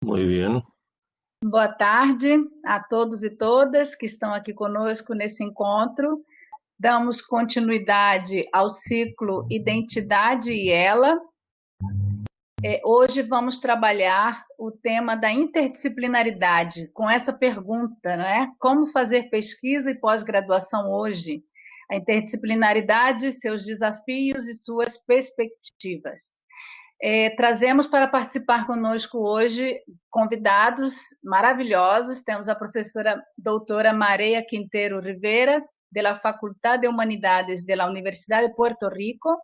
Muy bien. Boa tarde a todos e todas que estão aqui conosco nesse encontro. Damos continuidade ao ciclo Identidade e Ela. Hoje vamos trabalhar o tema da interdisciplinaridade, com essa pergunta, não é? Como fazer pesquisa e pós-graduação hoje? A interdisciplinaridade, seus desafios e suas perspectivas. Trazemos para participar conosco hoje convidados maravilhosos. Temos a professora doutora Maria Quintero Rivera, da Faculdade de Humanidades da Universidade de Puerto Rico,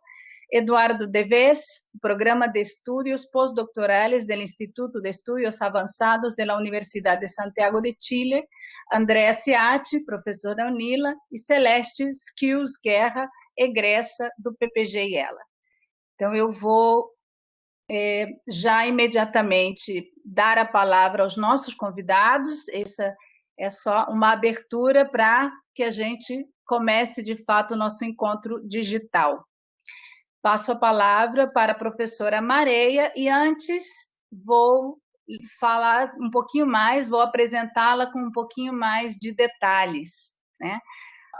Eduardo Deves, Programa de Estudios Postdoctorales do Instituto de Estudios Avançados da Universidade de Santiago de Chile, Andrea Ciatti, professor da UNILA, e Celeste Skills Guerra, egressa do PPG e Ela. Então, eu vou já imediatamente dar a palavra aos nossos convidados. Essa é só uma abertura para que a gente comece, de fato, o nosso encontro digital. Passo a palavra para a professora Maria e antes vou falar um pouquinho mais, vou apresentá-la com um pouquinho mais de detalhes, né?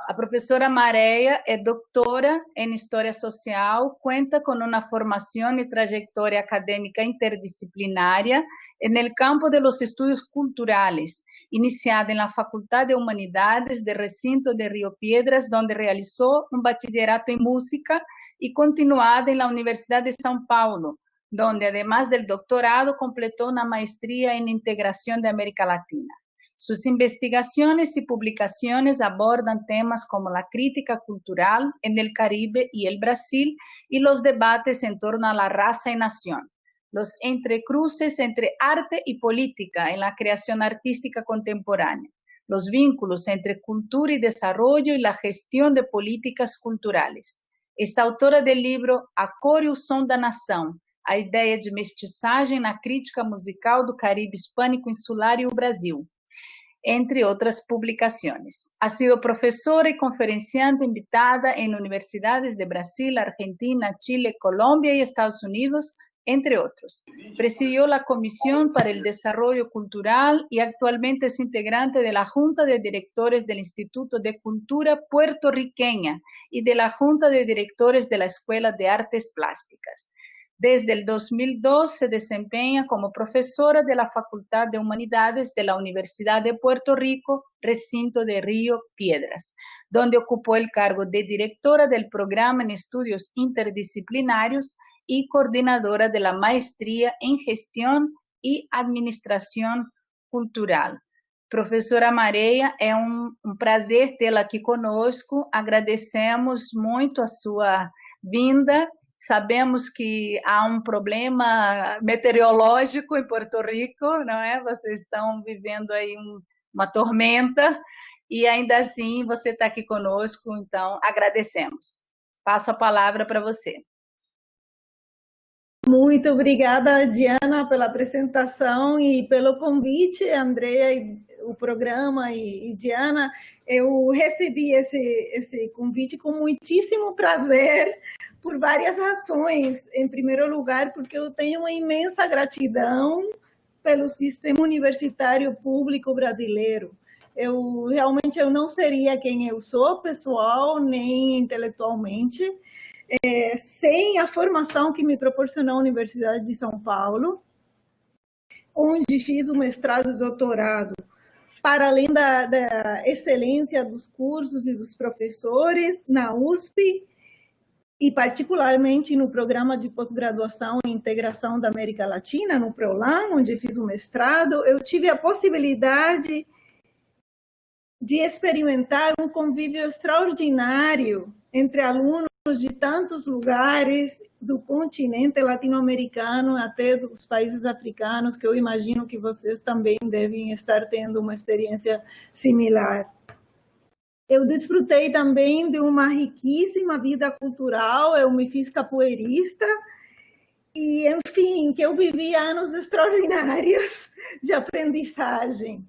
A professora Maria é doutora em História Social, conta com uma formação e trajetória acadêmica interdisciplinária no campo de los estudios culturales, iniciada na Faculdade de Humanidades do Recinto de Rio Piedras, onde realizou um bachillerato em música, e continuada na Universidade de São Paulo, onde, además do doutorado, completou uma maestría em Integração de América Latina. Sus investigaciones y publicaciones abordan temas como la crítica cultural en el Caribe y el Brasil y los debates en torno a la raza y nación, los entrecruces entre arte y política en la creación artística contemporánea, los vínculos entre cultura y desarrollo y la gestión de políticas culturales. Es autora del libro A Cor e o Som da Nação, a ideia de mestiçagem na crítica musical do Caribe hispânico insular e o Brasil, entre otras publicaciones. Ha sido profesora y conferenciante invitada en universidades de Brasil, Argentina, Chile, Colombia y Estados Unidos, entre otros. Presidió la Comisión para el Desarrollo Cultural y actualmente es integrante de la Junta de Directores del Instituto de Cultura Puertorriqueña y de la Junta de Directores de la Escuela de Artes Plásticas. Desde el 2002 se desempeña como profesora de la Facultad de Humanidades de la Universidad de Puerto Rico, recinto de Río Piedras, donde ocupó el cargo de directora del programa en estudios interdisciplinarios y coordinadora de la maestría en gestión y administración cultural. Professora Maria, é um prazer tê-la aqui conosco. Agradecemos muito a sua vinda. Sabemos que há um problema meteorológico em Porto Rico, não é? Vocês estão vivendo aí uma tormenta e ainda assim você está aqui conosco, então agradecemos. Passo a palavra para você. Muito obrigada, Diana, pela apresentação e pelo convite, Andrea, o programa e Diana. Eu recebi esse convite com muitíssimo prazer, por várias razões. Em primeiro lugar, porque eu tenho uma imensa gratidão pelo sistema universitário público brasileiro. Realmente eu não seria quem eu sou, pessoal, nem intelectualmente, sem a formação que me proporcionou a Universidade de São Paulo, onde fiz o mestrado e doutorado, para além da excelência dos cursos e dos professores, na USP, e particularmente no programa de pós-graduação em integração da América Latina, no PROLAN, onde fiz o mestrado, eu tive a possibilidade de experimentar um convívio extraordinário entre alunos de tantos lugares do continente latino-americano até dos países africanos, que eu imagino que vocês também devem estar tendo uma experiência similar. Eu desfrutei também de uma riquíssima vida cultural, eu me fiz capoeirista e, enfim, que eu vivi anos extraordinários de aprendizagem.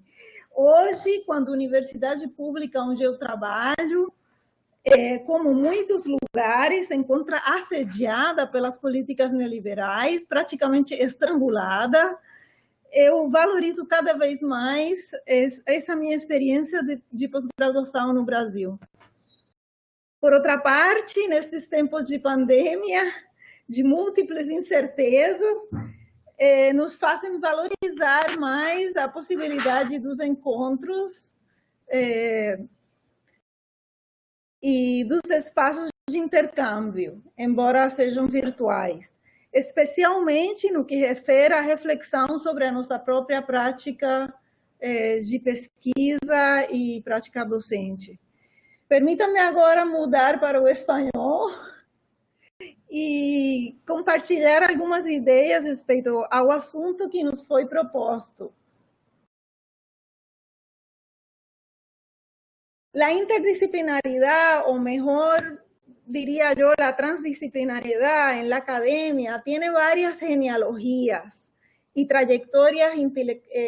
Hoje, quando a universidade pública onde eu trabalho, como muitos lugares, se encontra assediada pelas políticas neoliberais, praticamente estrangulada, eu valorizo cada vez mais essa minha experiência de pós-graduação no Brasil. Por outra parte, nesses tempos de pandemia, de múltiplas incertezas, nos fazem valorizar mais a possibilidade dos encontros e dos espaços de intercâmbio, embora sejam virtuais, especialmente no que refere à reflexão sobre a nossa própria prática de pesquisa e prática docente. Permita-me agora mudar para o espanhol e compartilhar algumas ideias respeito ao assunto que nos foi proposto. La interdisciplinaridad, o mejor diría yo, la transdisciplinariedad en la academia tiene varias genealogías y trayectorias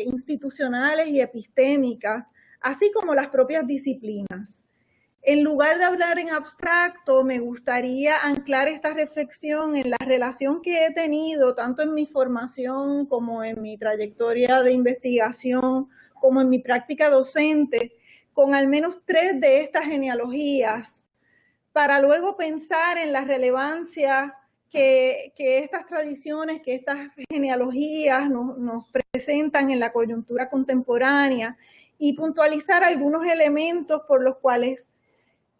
institucionales y epistémicas, así como las propias disciplinas. En lugar de hablar en abstracto, me gustaría anclar esta reflexión en la relación que he tenido, tanto en mi formación como en mi trayectoria de investigación, como en mi práctica docente, con al menos 3 de estas genealogías, para luego pensar en la relevancia que estas tradiciones, que estas genealogías nos presentan en la coyuntura contemporánea y puntualizar algunos elementos por los cuales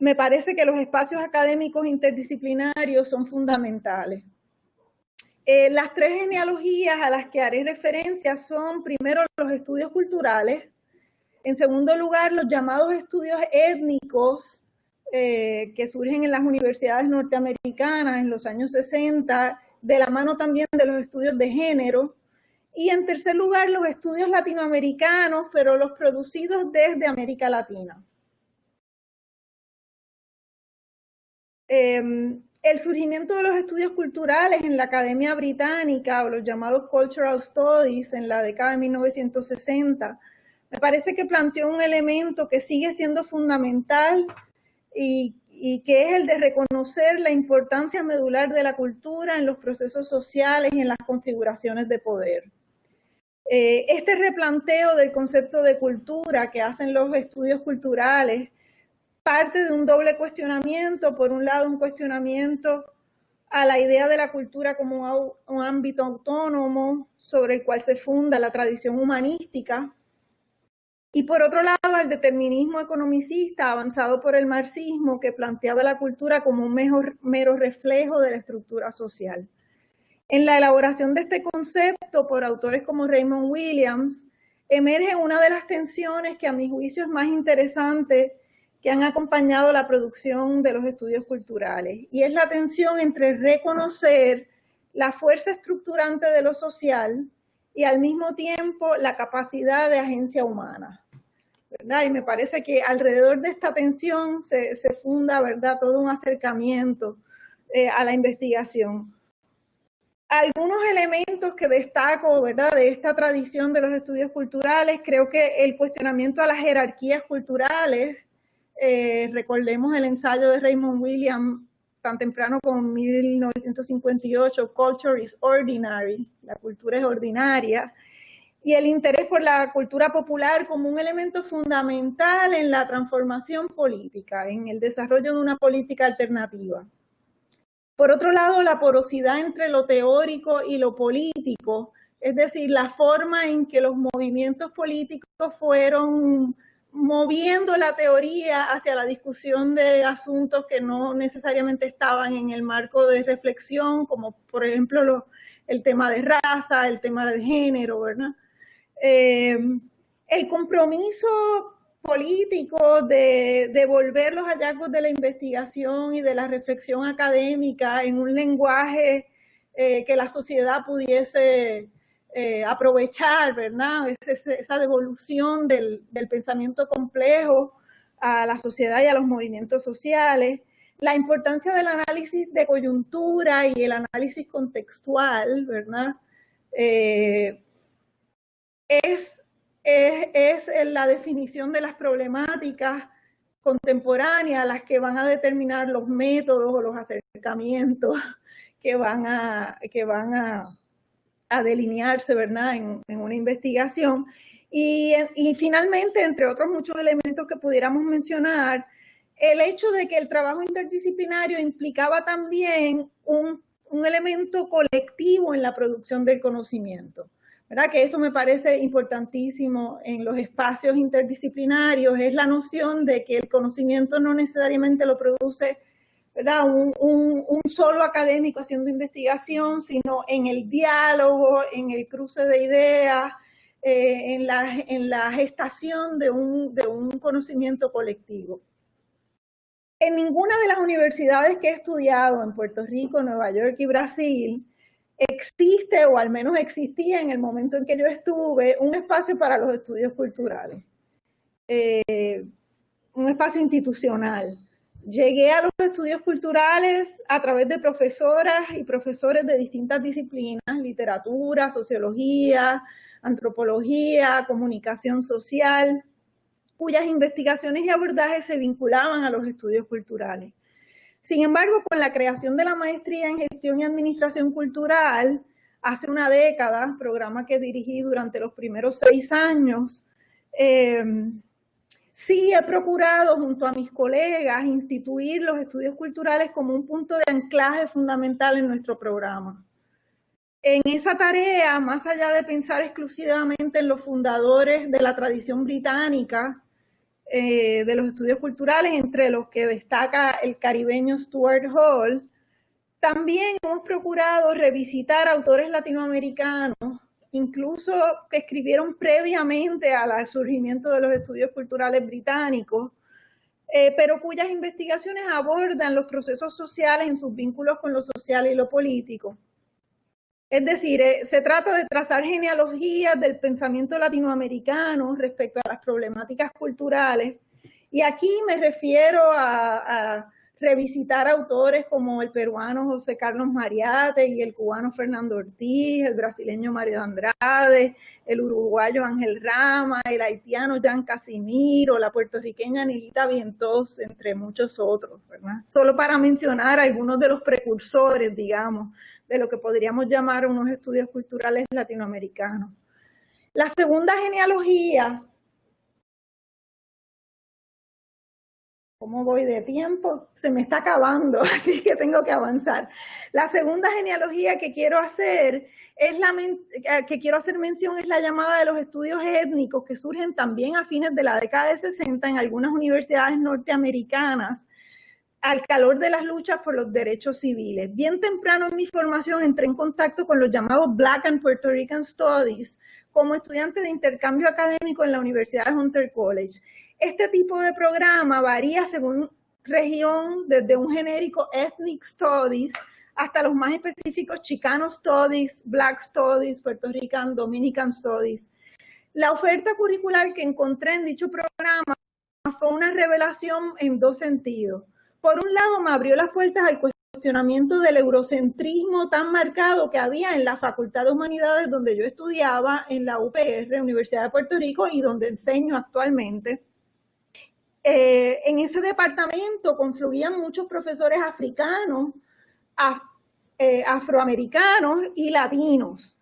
me parece que los espacios académicos interdisciplinarios son fundamentales. Las 3 genealogías a las que haré referencia son, primero, los estudios culturales, en segundo lugar, los llamados estudios étnicos que surgen en las universidades norteamericanas en los años 60, de la mano también de los estudios de género, y en tercer lugar, los estudios latinoamericanos, pero los producidos desde América Latina. El surgimiento de los estudios culturales en la Academia Británica, o los llamados Cultural Studies, en la década de 1960, me parece que planteó un elemento que sigue siendo fundamental y que es el de reconocer la importancia medular de la cultura en los procesos sociales y en las configuraciones de poder. Este replanteo del concepto de cultura que hacen los estudios culturales parte de un doble cuestionamiento. Por un lado, un cuestionamiento a la idea de la cultura como un ámbito autónomo sobre el cual se funda la tradición humanística, y por otro lado, al determinismo economicista avanzado por el marxismo, que planteaba la cultura como un mero reflejo de la estructura social. En la elaboración de este concepto por autores como Raymond Williams, emerge una de las tensiones que a mi juicio es más interesante que han acompañado la producción de los estudios culturales, y es la tensión entre reconocer la fuerza estructurante de lo social y al mismo tiempo la capacidad de agencia humana, ¿verdad? Y me parece que alrededor de esta tensión se funda, ¿verdad?, todo un acercamiento a la investigación. Algunos elementos que destaco, ¿verdad?, de esta tradición de los estudios culturales, creo que el cuestionamiento a las jerarquías culturales, recordemos el ensayo de Raymond Williams tan temprano como 1958, Culture is Ordinary, la cultura es ordinaria, y el interés por la cultura popular como un elemento fundamental en la transformación política, en el desarrollo de una política alternativa. Por otro lado, la porosidad entre lo teórico y lo político, es decir, la forma en que los movimientos políticos fueron moviendo la teoría hacia la discusión de asuntos que no necesariamente estaban en el marco de reflexión, como por ejemplo el tema de raza, el tema de género, ¿verdad? El compromiso político de devolver los hallazgos de la investigación y de la reflexión académica en un lenguaje que la sociedad pudiese aprovechar, ¿verdad? Esa devolución del pensamiento complejo a la sociedad y a los movimientos sociales, la importancia del análisis de coyuntura y el análisis contextual, ¿verdad? Es la definición de las problemáticas contemporáneas las que van a determinar los métodos o los acercamientos que van a a delinearse, ¿verdad?, en una investigación. Y finalmente, entre otros muchos elementos que pudiéramos mencionar, el hecho de que el trabajo interdisciplinario implicaba también un elemento colectivo en la producción del conocimiento, ¿verdad? Que esto me parece importantísimo en los espacios interdisciplinarios, es la noción de que el conocimiento no necesariamente lo produce, ¿verdad?, un solo académico haciendo investigación, sino en el diálogo, en el cruce de ideas, en la gestación de un conocimiento colectivo. En ninguna de las universidades que he estudiado en Puerto Rico, Nueva York y Brasil existe, o al menos existía en el momento en que yo estuve, un espacio para los estudios culturales, un espacio institucional. Llegué a los estudios culturales a través de profesoras y profesores de distintas disciplinas, literatura, sociología, antropología, comunicación social, cuyas investigaciones y abordajes se vinculaban a los estudios culturales. Sin embargo, con la creación de la maestría en gestión y administración cultural, hace una década, programa que dirigí durante los primeros 6 años, sí he procurado, junto a mis colegas, instituir los estudios culturales como un punto de anclaje fundamental en nuestro programa. En esa tarea, más allá de pensar exclusivamente en los fundadores de la tradición británica de los estudios culturales, entre los que destaca el caribeño Stuart Hall, también hemos procurado revisitar autores latinoamericanos, incluso que escribieron previamente al surgimiento de los estudios culturales británicos, pero cuyas investigaciones abordan los procesos sociales en sus vínculos con lo social y lo político. Es decir, se trata de trazar genealogías del pensamiento latinoamericano respecto a las problemáticas culturales, y aquí me refiero a revisitar autores como el peruano José Carlos Mariate y el cubano Fernando Ortiz, el brasileño Mario Andrade, el uruguayo Ángel Rama, el haitiano Jean Casimiro, la puertorriqueña Nilita Vientos, entre muchos otros, ¿verdad? Solo para mencionar algunos de los precursores, digamos, de lo que podríamos llamar unos estudios culturales latinoamericanos. La segunda genealogía, ¿cómo voy de tiempo? Se me está acabando, así que tengo que avanzar. La segunda genealogía que quiero hacer mención es la llamada de los estudios étnicos, que surgen también a fines de la década de 60 en algunas universidades norteamericanas, al calor de las luchas por los derechos civiles. Bien temprano en mi formación entré en contacto con los llamados Black and Puerto Rican Studies como estudiante de intercambio académico en la Universidad de Hunter College. Este tipo de programa varía según región, desde un genérico Ethnic Studies hasta los más específicos Chicano Studies, Black Studies, Puerto Rican, Dominican Studies. La oferta curricular que encontré en dicho programa fue una revelación en 2 sentidos. Por un lado, me abrió las puertas al cuestionamiento del eurocentrismo tan marcado que había en la Facultad de Humanidades donde yo estudiaba, en la UPR, Universidad de Puerto Rico, y donde enseño actualmente. En ese departamento confluían muchos profesores africanos, afroamericanos y latinos.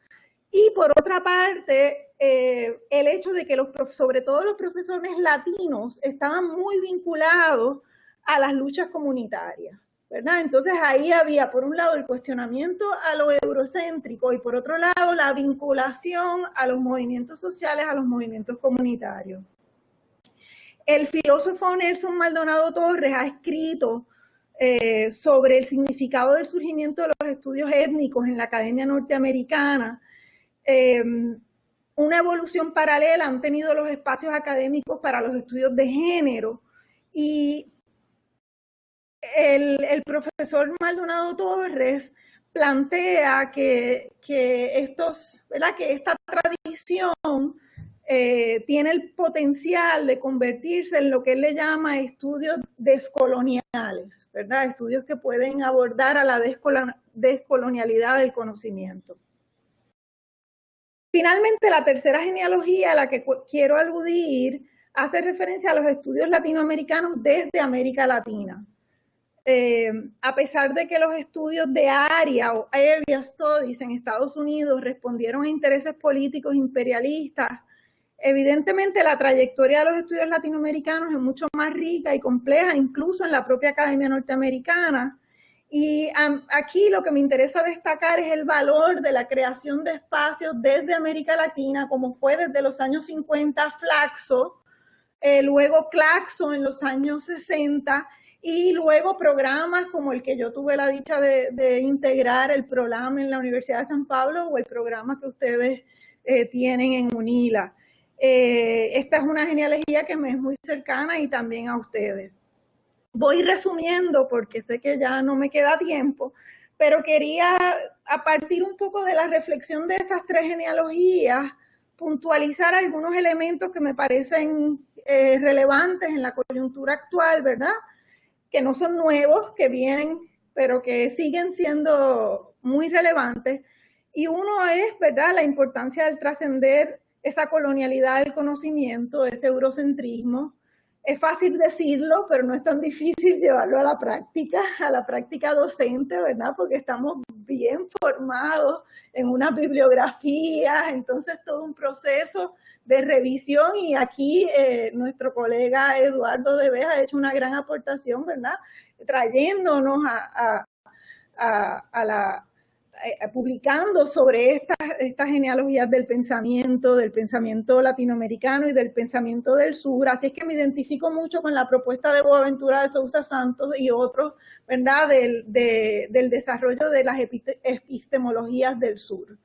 Y por otra parte, el hecho de que sobre todo los profesores latinos estaban muy vinculados a las luchas comunitarias, ¿verdad? Entonces ahí había, por un lado, el cuestionamiento a lo eurocéntrico y por otro lado, la vinculación a los movimientos sociales, a los movimientos comunitarios. El filósofo Nelson Maldonado Torres ha escrito sobre el significado del surgimiento de los estudios étnicos en la academia norteamericana. Una evolución paralela han tenido los espacios académicos para los estudios de género, y el profesor Maldonado Torres plantea que esta tradición tiene el potencial de convertirse en lo que él le llama estudios descoloniales, ¿verdad? Estudios que pueden abordar a la descolonialidad del conocimiento. Finalmente, la tercera genealogía a la que quiero aludir hace referencia a los estudios latinoamericanos desde América Latina. a pesar de que los estudios de área o area studies en Estados Unidos respondieron a intereses políticos imperialistas, evidentemente la trayectoria de los estudios latinoamericanos es mucho más rica y compleja, incluso en la propia academia norteamericana. Y aquí lo que me interesa destacar es el valor de la creación de espacios desde América Latina, como fue desde los años 50 Flaxo, luego Claxo en los años 60, y luego programas como el que yo tuve la dicha de integrar, el PROLAM en la Universidad de San Pablo, o el programa que ustedes tienen en UNILA. Esta es una genealogía que me es muy cercana y también a ustedes. Voy resumiendo porque sé que ya no me queda tiempo, pero quería, a partir un poco de la reflexión de estas tres genealogías, puntualizar algunos elementos que me parecen relevantes en la coyuntura actual, ¿verdad? Que no son nuevos, que vienen, pero que siguen siendo muy relevantes. Y uno es, ¿verdad?, la importancia del trascender esa colonialidad del conocimiento, ese eurocentrismo. Es fácil decirlo, pero no es tan difícil llevarlo a la práctica docente, ¿verdad? Porque estamos bien formados en unas bibliografías, entonces todo un proceso de revisión, y aquí nuestro colega Eduardo Deves ha hecho una gran aportación, ¿verdad? Trayéndonos publicando sobre estas genealogías del pensamiento latinoamericano y del pensamiento del sur. Así es que me identifico mucho con la propuesta de Boaventura de Sousa Santos y otros, ¿verdad?, del desarrollo de las epistemologías del sur.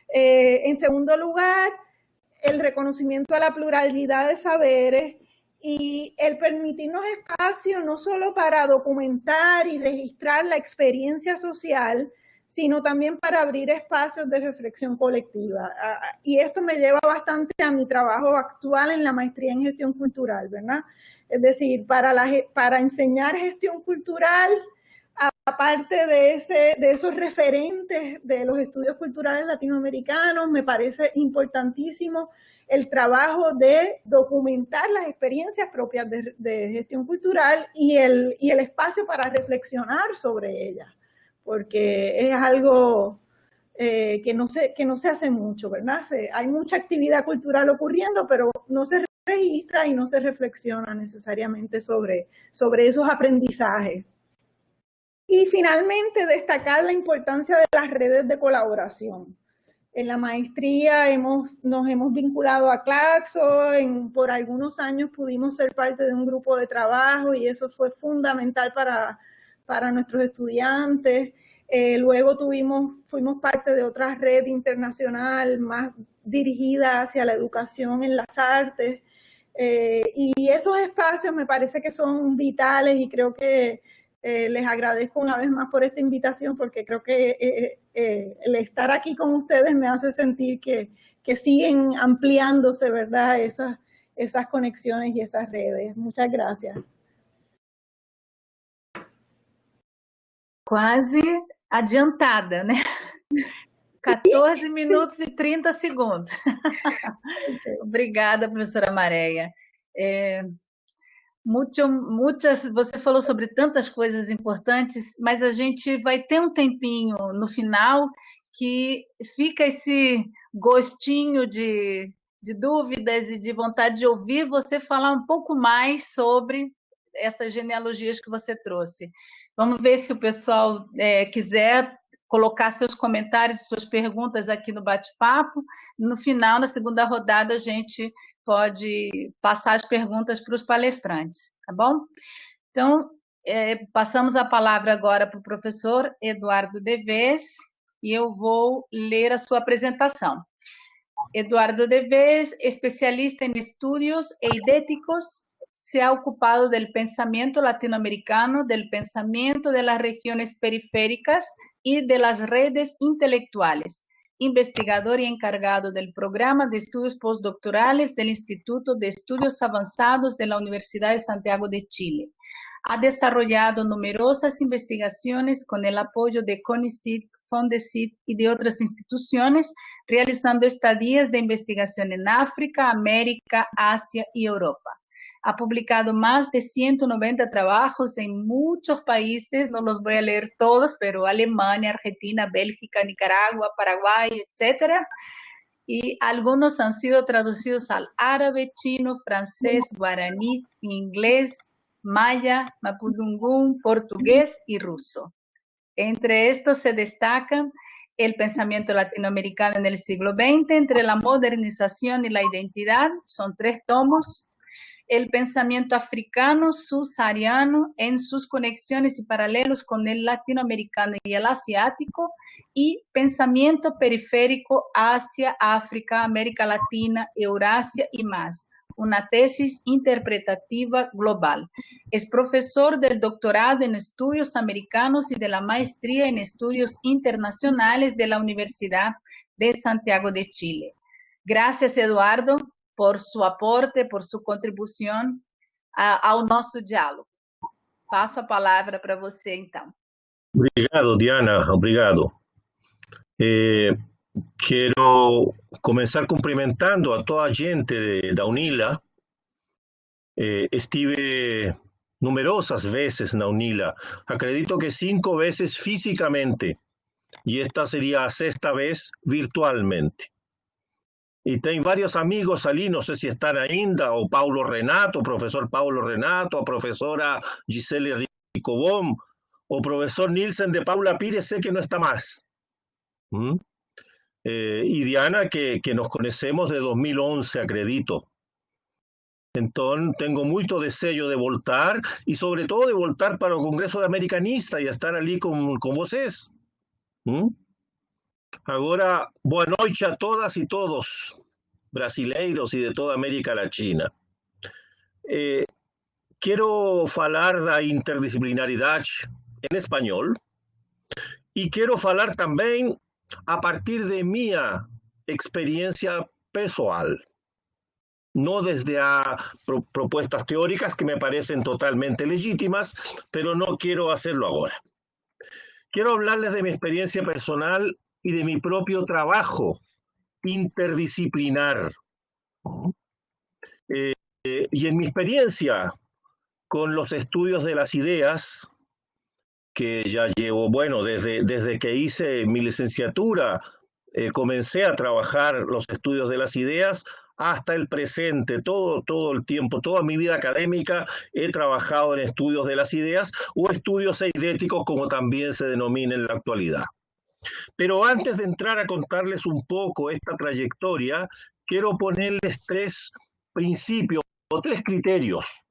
En segundo lugar, el reconocimiento a la pluralidad de saberes y el permitirnos espacio no solo para documentar y registrar la experiencia social, sino también para abrir espacios de reflexión colectiva. Y esto me lleva bastante a mi trabajo actual en la maestría en gestión cultural, ¿verdad? Es decir, para enseñar gestión cultural, aparte de esos referentes de los estudios culturales latinoamericanos, me parece importantísimo el trabajo de documentar las experiencias propias de gestión cultural y el espacio para reflexionar sobre ellas, porque es algo que no se hace mucho, ¿verdad? Hay mucha actividad cultural ocurriendo, pero no se registra y no se reflexiona necesariamente sobre esos aprendizajes. Y finalmente, destacar la importancia de las redes de colaboración. En la maestría nos hemos vinculado a Claxo, por algunos años pudimos ser parte de un grupo de trabajo y eso fue fundamental para nuestros estudiantes. Luego fuimos parte de otra red internacional más dirigida hacia la educación en las artes. Y esos espacios me parece que son vitales y creo que les agradezco una vez más por esta invitación, porque creo que el estar aquí con ustedes me hace sentir que siguen ampliándose, ¿verdad?, esas conexiones y esas redes. Muchas gracias. Quase adiantada, né? 14 minutos e 30 segundos. Obrigada, professora Maréia. Você falou sobre tantas coisas importantes, mas a gente vai ter um tempinho no final que fica esse gostinho de dúvidas e de vontade de ouvir você falar um pouco mais sobre essas genealogias que você trouxe. Vamos ver se o pessoal quiser colocar seus comentários, suas perguntas aqui no bate-papo. No final, na segunda rodada, a gente pode passar as perguntas para os palestrantes, tá bom? Então, passamos a palavra agora para o professor Eduardo Deves e eu vou ler a sua apresentação. Eduardo Deves, especialista em estudos eidéticos, se ha ocupado del pensamiento latinoamericano, del pensamiento de las regiones periféricas y de las redes intelectuales. Investigador y encargado del programa de estudios postdoctorales del Instituto de Estudios Avanzados de la Universidad de Santiago de Chile. Ha desarrollado numerosas investigaciones con el apoyo de CONICYT, FONDECYT y de otras instituciones, realizando estadías de investigación en África, América, Asia y Europa. Ha publicado más de 190 trabajos en muchos países, no los voy a leer todos, pero Alemania, Argentina, Bélgica, Nicaragua, Paraguay, etcétera. Y algunos han sido traducidos al árabe, chino, francés, guaraní, inglés, maya, mapudungún, portugués y ruso. Entre estos se destacan el pensamiento latinoamericano en el siglo XX, entre la modernización y la identidad, son 3 tomos. El pensamiento africano subsahariano en sus conexiones y paralelos con el latinoamericano y el asiático, y pensamiento periférico Asia, África, América Latina, Eurasia y más, una tesis interpretativa global. Es profesor del doctorado en estudios americanos y de la maestría en estudios internacionales de la Universidad de Santiago de Chile. Gracias, Eduardo, por su aporte, por su contribuição ao nosso diálogo. Passo a palavra para você, então. Obrigado, Diana, obrigado. Quero começar cumprimentando a toda a gente da UNILA. Estive numerosas veces na UNILA, acredito que 5 veces físicamente, e esta seria a 6ª vez virtualmente. E tem vários amigos ali, não sei se estão ainda, o Paulo Renato, o professor Paulo Renato, a professora Gisele Ricobom, o professor Nielsen de Paula Pires, sei que não está mais. E Diana, que nos conhecemos de 2011, acredito. Então, tenho muito desejo de voltar, e sobretudo de voltar para o Congresso de Americanista e estar ali com vocês. Agora, boa noite a todas e todos, brasileiros e de toda a América Latina. Quero falar da interdisciplinaridade em espanhol e quero falar também a partir de minha experiência pessoal, não desde as propostas teóricas que me parecen totalmente legítimas, pero no quiero hacerlo ahora. Quiero hablarles de mi experiencia personal y de mi propio trabajo interdisciplinar. Y en mi experiencia con los estudios de las ideas, que ya llevo, bueno, desde que hice mi licenciatura, comencé a trabajar los estudios de las ideas hasta el presente, todo el tiempo, toda mi vida académica he trabajado en estudios de las ideas o estudios eidéticos, como también se denomina en la actualidad. Pero antes de entrar a contarles un poco esta trayectoria, quiero ponerles 3 principios o 3 criterios.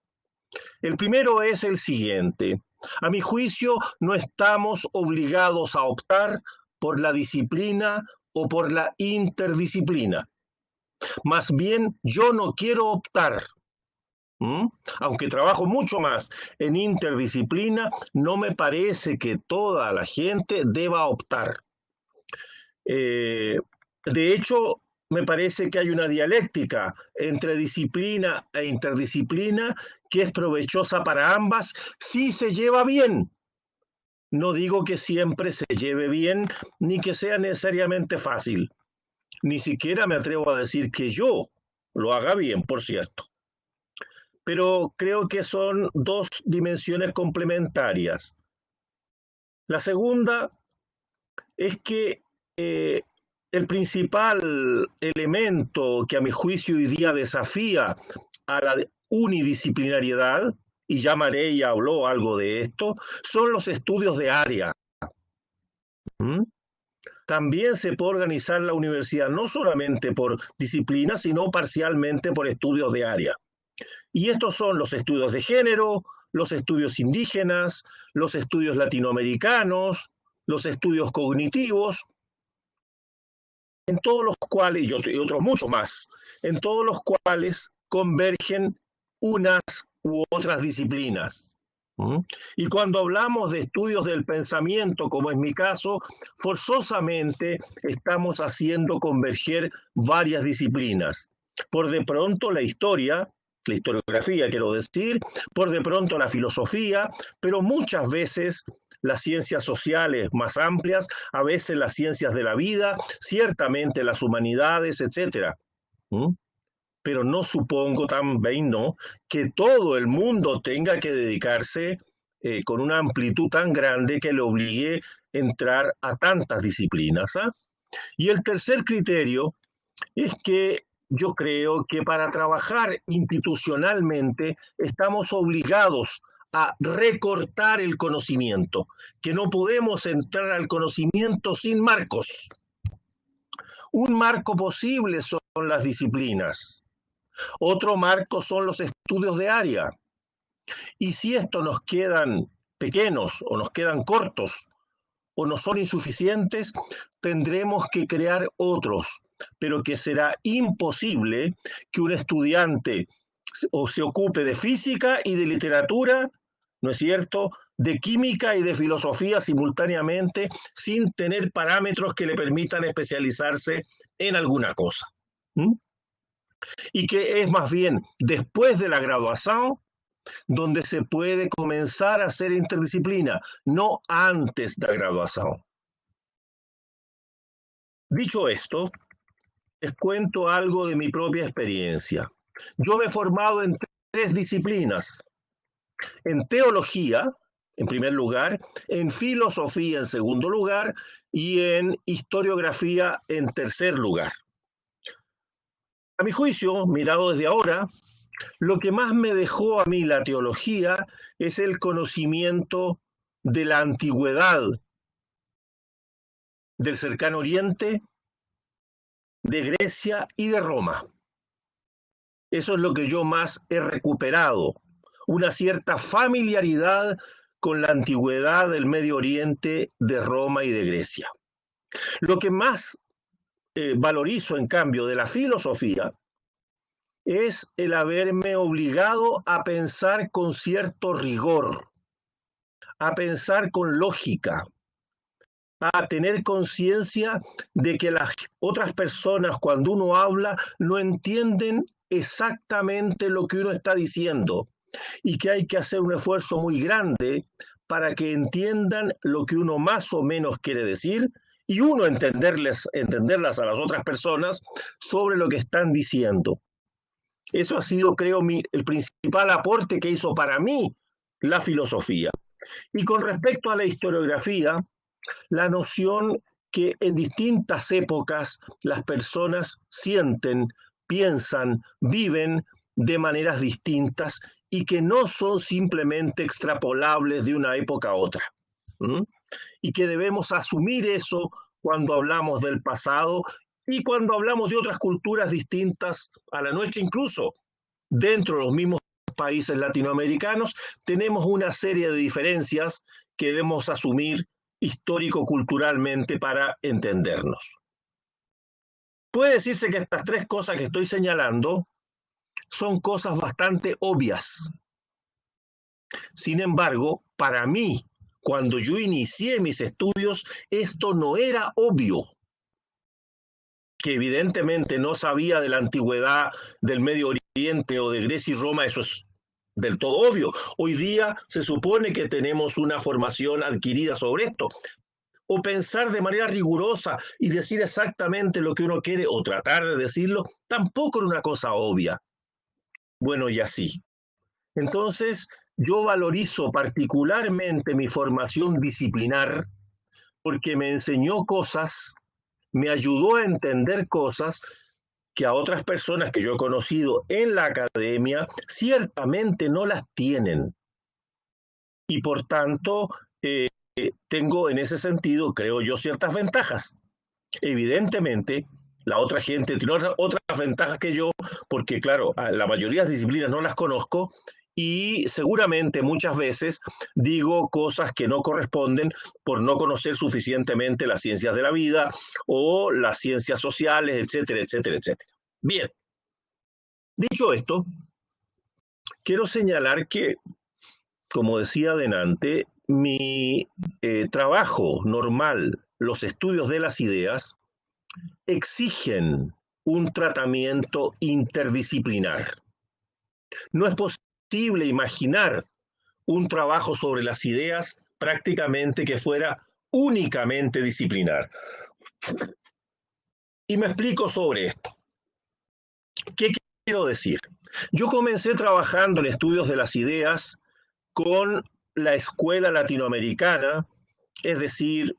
El primero es el siguiente. A mi juicio, no estamos obligados a optar por la disciplina o por la interdisciplina. Más bien, yo no quiero optar. Aunque trabajo mucho más en interdisciplina, no me parece que toda la gente deba optar. De hecho, me parece que hay una dialéctica entre disciplina e interdisciplina que es provechosa para ambas si se lleva bien. No digo que siempre se lleve bien, ni que sea necesariamente fácil. Ni siquiera me atrevo a decir que yo lo haga bien, por cierto. Pero creo que son 2 dimensiones complementarias. La segunda es que el principal elemento que a mi juicio hoy día desafía a la unidisciplinariedad, y ya Mareya habló algo de esto, son los estudios de área. También se puede organizar la universidad no solamente por disciplina, sino parcialmente por estudios de área. Y estos son los estudios de género, los estudios indígenas, los estudios latinoamericanos, los estudios cognitivos, en todos los cuales, y otros mucho más, en todos los cuales convergen unas u otras disciplinas. Y cuando hablamos de estudios del pensamiento, como es mi caso, forzosamente estamos haciendo converger varias disciplinas. Por de pronto la historiografía quiero decir, por de pronto la filosofía, pero muchas veces las ciencias sociales más amplias, a veces las ciencias de la vida, ciertamente las humanidades, etc. pero no supongo también, ¿no?, que todo el mundo tenga que dedicarse con una amplitud tan grande que le obligue a entrar a tantas disciplinas, ¿ah? Y el tercer criterio es que yo creo que para trabajar institucionalmente estamos obligados a recortar el conocimiento, que no podemos entrar al conocimiento sin marcos. Un marco posible son las disciplinas, otro marco son los estudios de área. Y si estos nos quedan pequeños o nos quedan cortos o no son insuficientes, tendremos que crear otros, pero que será imposible que un estudiante se ocupe de física y de literatura, ¿no es cierto?, de química y de filosofía simultáneamente, sin tener parámetros que le permitan especializarse en alguna cosa. Y que es más bien después de la graduación donde se puede comenzar a hacer interdisciplina, no antes de la graduación. Dicho esto, les cuento algo de mi propia experiencia. Yo me he formado en 3 disciplinas: en teología, en primer lugar, en filosofía, en segundo lugar, y en historiografía, en tercer lugar. A mi juicio, mirado desde ahora, lo que más me dejó a mí la teología es el conocimiento de la antigüedad, del cercano Oriente, de Grecia y de Roma. Eso es lo que yo más he recuperado, una cierta familiaridad con la antigüedad del Medio Oriente, de Roma y de Grecia. Lo que más valorizo, en cambio, de la filosofía es el haberme obligado a pensar con cierto rigor, a pensar con lógica, a tener conciencia de que las otras personas, cuando uno habla, no entienden exactamente lo que uno está diciendo y que hay que hacer un esfuerzo muy grande para que entiendan lo que uno más o menos quiere decir y uno entenderlas a las otras personas sobre lo que están diciendo. Eso ha sido, creo, el principal aporte que hizo para mí la filosofía. Y con respecto a la historiografía, la noción que en distintas épocas las personas sienten, piensan, viven de maneras distintas y que no son simplemente extrapolables de una época a otra. Y que debemos asumir eso cuando hablamos del pasado y cuando hablamos de otras culturas distintas a la nuestra, incluso dentro de los mismos países latinoamericanos, tenemos una serie de diferencias que debemos asumir histórico-culturalmente para entendernos. Puede decirse que estas 3 cosas que estoy señalando son cosas bastante obvias. Sin embargo, para mí, cuando yo inicié mis estudios, esto no era obvio. Que evidentemente no sabía de la antigüedad del Medio Oriente o de Grecia y Roma, eso es del todo obvio. Hoy día se supone que tenemos una formación adquirida sobre esto. O pensar de manera rigurosa y decir exactamente lo que uno quiere o tratar de decirlo, tampoco era una cosa obvia. Bueno, y así. Entonces, yo valorizo particularmente mi formación disciplinar porque me enseñó cosas, me ayudó a entender cosas que a otras personas que yo he conocido en la academia ciertamente no las tienen. Y por tanto, tengo en ese sentido, creo yo, ciertas ventajas. Evidentemente, la otra gente tiene otras ventajas que yo, porque claro, la mayoría de las disciplinas no las conozco y seguramente muchas veces digo cosas que no corresponden por no conocer suficientemente las ciencias de la vida o las ciencias sociales, etcétera, etcétera, etcétera. Bien, dicho esto, quiero señalar que, como decía adelante, mi trabajo normal, los estudios de las ideas, exigen un tratamiento interdisciplinar. No es posible imaginar un trabajo sobre las ideas prácticamente que fuera únicamente disciplinar. Y me explico sobre esto. ¿Qué quiero decir? Yo comencé trabajando en estudios de las ideas con la escuela latinoamericana, es decir,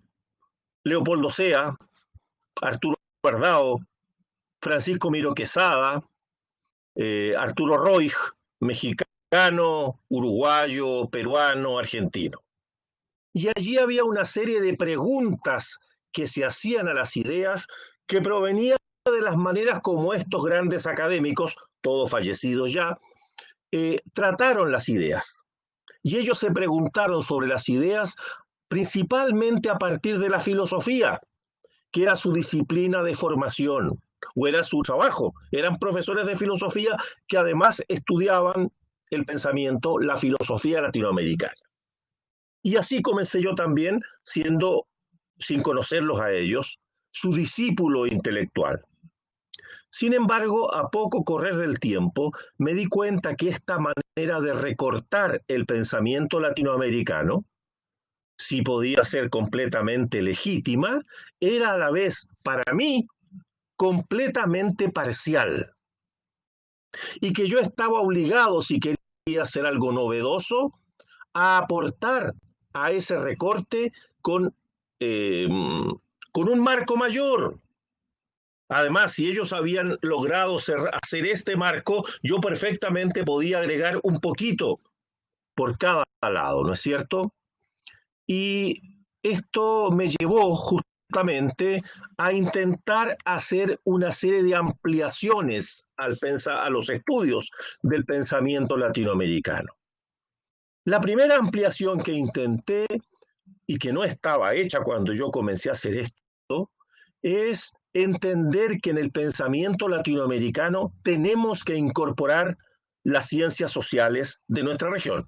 Leopoldo Sea, Arturo Guardao, Francisco Miro Quesada, Arturo Roig, mexicano, uruguayo, peruano, argentino. Y allí había una serie de preguntas que se hacían a las ideas que provenían de las maneras como estos grandes académicos, todos fallecidos ya, trataron las ideas. Y ellos se preguntaron sobre las ideas principalmente a partir de la filosofía, que era su disciplina de formación, o era su trabajo. Eran profesores de filosofía que además estudiaban el pensamiento, la filosofía latinoamericana. Y así comencé yo también, siendo, sin conocerlos a ellos, su discípulo intelectual. Sin embargo, a poco correr del tiempo, me di cuenta que esta manera de recortar el pensamiento latinoamericano, si podía ser completamente legítima, era a la vez, para mí, completamente parcial. Y que yo estaba obligado, si quería hacer algo novedoso, a aportar a ese recorte con un marco mayor. Además, si ellos habían logrado hacer este marco, yo perfectamente podía agregar un poquito por cada lado, ¿no es cierto? Y esto me llevó justamente a intentar hacer una serie de ampliaciones a los estudios del pensamiento latinoamericano. La primera ampliación que intenté, y que no estaba hecha cuando yo comencé a hacer esto, es entender que en el pensamiento latinoamericano tenemos que incorporar las ciencias sociales de nuestra región.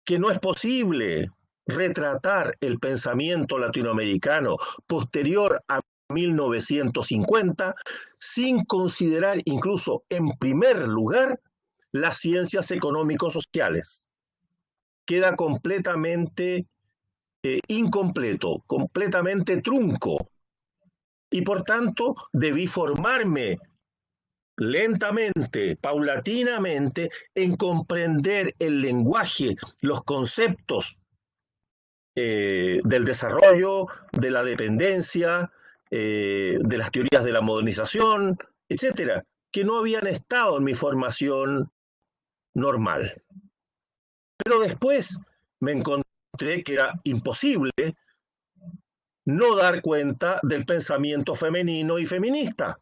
Que no es posible retratar el pensamiento latinoamericano posterior a 1950 sin considerar incluso en primer lugar las ciencias económico-sociales. Queda completamente incompleto, completamente trunco. Y por tanto debí formarme lentamente, paulatinamente, en comprender el lenguaje, los conceptos del desarrollo, de la dependencia, de las teorías de la modernización, etcétera, que no habían estado en mi formación normal. Pero después me encontré que era imposible no dar cuenta del pensamiento femenino y feminista.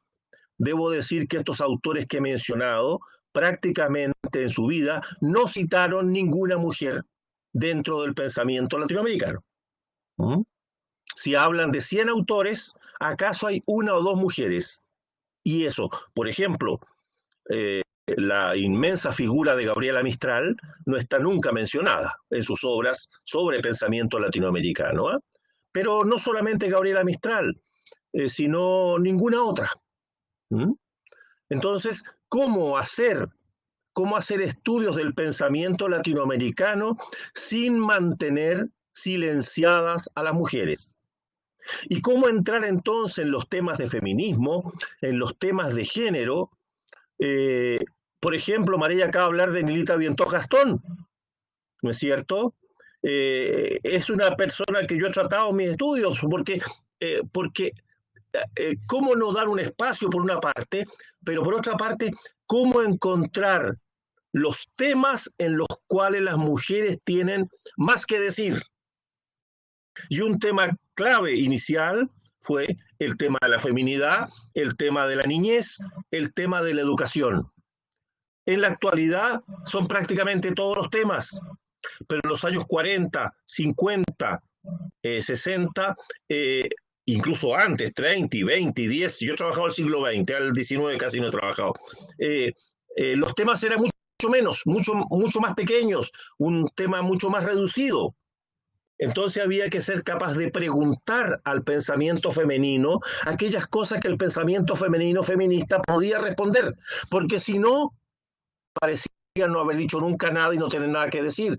Debo decir que estos autores que he mencionado prácticamente en su vida no citaron ninguna mujer dentro del pensamiento latinoamericano. Si hablan de 100 autores, ¿acaso hay una o dos mujeres? Y eso, por ejemplo, la inmensa figura de Gabriela Mistral no está nunca mencionada en sus obras sobre pensamiento latinoamericano, ¿eh? Pero no solamente Gabriela Mistral, sino ninguna otra. Entonces, ¿cómo hacer estudios del pensamiento latinoamericano sin mantener silenciadas a las mujeres? ¿Y cómo entrar entonces en los temas de feminismo, en los temas de género? Por ejemplo, María acaba de hablar de Milita Bientó Gastón, ¿no es cierto? Es una persona que yo he tratado en mis estudios, porque cómo no dar un espacio por una parte, pero por otra parte, cómo encontrar los temas en los cuales las mujeres tienen más que decir. Y un tema clave inicial fue el tema de la feminidad, el tema de la niñez, el tema de la educación. En la actualidad son prácticamente todos los temas, pero en los años 40, 50, 60, incluso antes, 30, 20, 10, yo he trabajado el siglo XX, al XIX casi no he trabajado, los temas eran mucho menos, mucho más pequeños, un tema mucho más reducido. Entonces había que ser capaz de preguntar al pensamiento femenino aquellas cosas que el pensamiento femenino feminista podía responder, porque si no, parecía no haber dicho nunca nada y no tener nada que decir,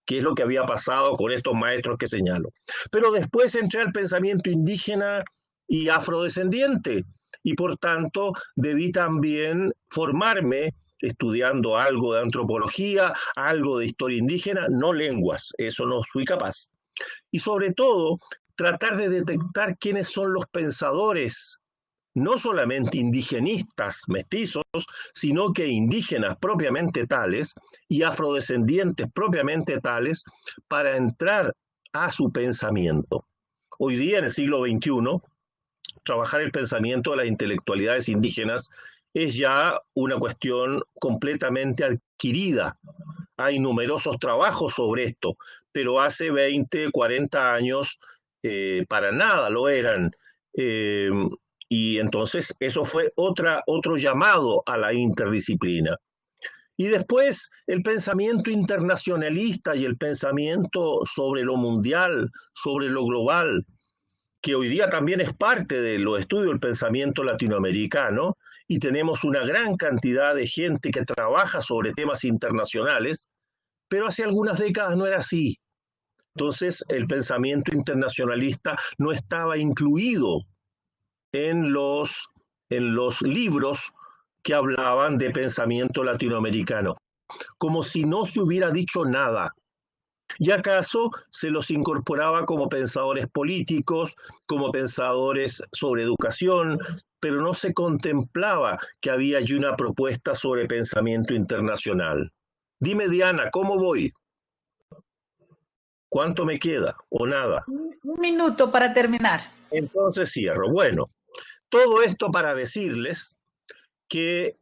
que es lo que había pasado con estos maestros que señalo. Pero después entré al pensamiento indígena y afrodescendiente, y por tanto debí también formarme estudiando algo de antropología, algo de historia indígena, no lenguas, eso no fui capaz. Y sobre todo, tratar de detectar quiénes son los pensadores, no solamente indigenistas, mestizos, sino que indígenas propiamente tales y afrodescendientes propiamente tales, para entrar a su pensamiento. Hoy día, en el siglo XXI, trabajar el pensamiento de las intelectualidades indígenas es ya una cuestión completamente adquirida. Hay numerosos trabajos sobre esto, pero hace 20, 40 años para nada lo eran. Y entonces eso fue otro llamado a la interdisciplina. Y después el pensamiento internacionalista y el pensamiento sobre lo mundial, sobre lo global, que hoy día también es parte de los estudios del pensamiento latinoamericano, y tenemos una gran cantidad de gente que trabaja sobre temas internacionales, pero hace algunas décadas no era así. Entonces el pensamiento internacionalista no estaba incluido en los libros que hablaban de pensamiento latinoamericano, como si no se hubiera dicho nada. ¿Y acaso se los incorporaba como pensadores políticos, como pensadores sobre educación, pero no se contemplaba que había allí una propuesta sobre pensamiento internacional? Dime, Diana, ¿cómo voy? ¿Cuánto me queda? ¿O nada? Un minuto para terminar. Entonces cierro. Bueno, todo esto para decirles que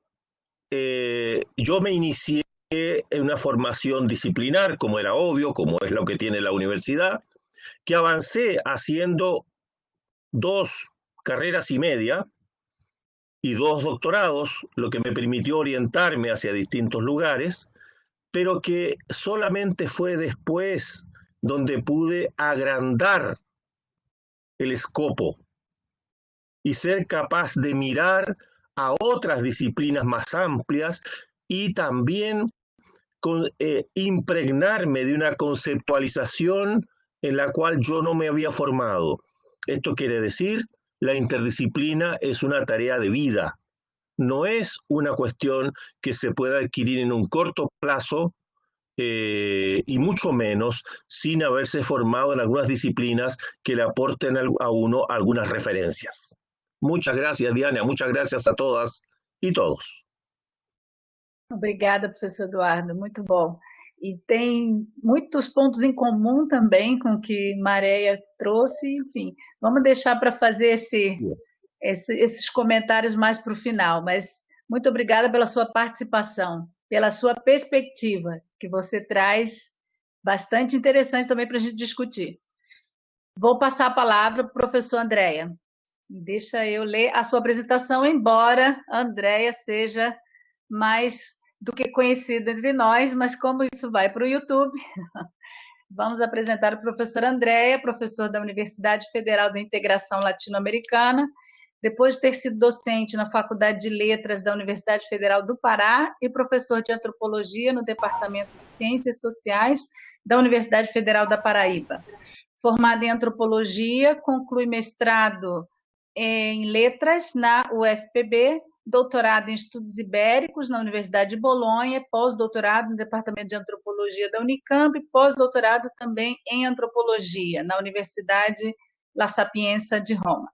yo me inicié en una formación disciplinar, como era obvio, como es lo que tiene la universidad, que avancé haciendo 2 carreras y media y 2 doctorados, lo que me permitió orientarme hacia distintos lugares, pero que solamente fue después donde pude agrandar el escopo y ser capaz de mirar a otras disciplinas más amplias y también impregnarme de una conceptualización en la cual yo no me había formado. Esto quiere decir, la interdisciplina es una tarea de vida, no es una cuestión que se pueda adquirir en un corto plazo, y mucho menos sin haberse formado en algunas disciplinas que le aporten a uno algunas referencias. Muchas gracias, Diana, muchas gracias a todas y todos. Obrigada, professor Eduardo, muito bom. E tem muitos pontos em comum também com o que Maréia trouxe, enfim, vamos deixar para fazer esses comentários mais para o final, mas muito obrigada pela sua participação, pela sua perspectiva, que você traz bastante interessante também para a gente discutir. Vou passar a palavra para o professor Andréia. Deixa eu ler a sua apresentação, embora a Andréia seja mais do que conhecida entre nós, mas como isso vai para o YouTube, vamos apresentar o professor Andréia, professor da Universidade Federal da Integração Latino-Americana, depois de ter sido docente na Faculdade de Letras da Universidade Federal do Pará e professor de Antropologia no Departamento de Ciências Sociais da Universidade Federal da Paraíba. Formado em Antropologia, conclui mestrado em Letras na UFPB, doutorado em Estudos Ibéricos na Universidade de Bolonha, pós-doutorado no Departamento de Antropologia da Unicamp e pós-doutorado também em Antropologia na Universidade La Sapienza de Roma.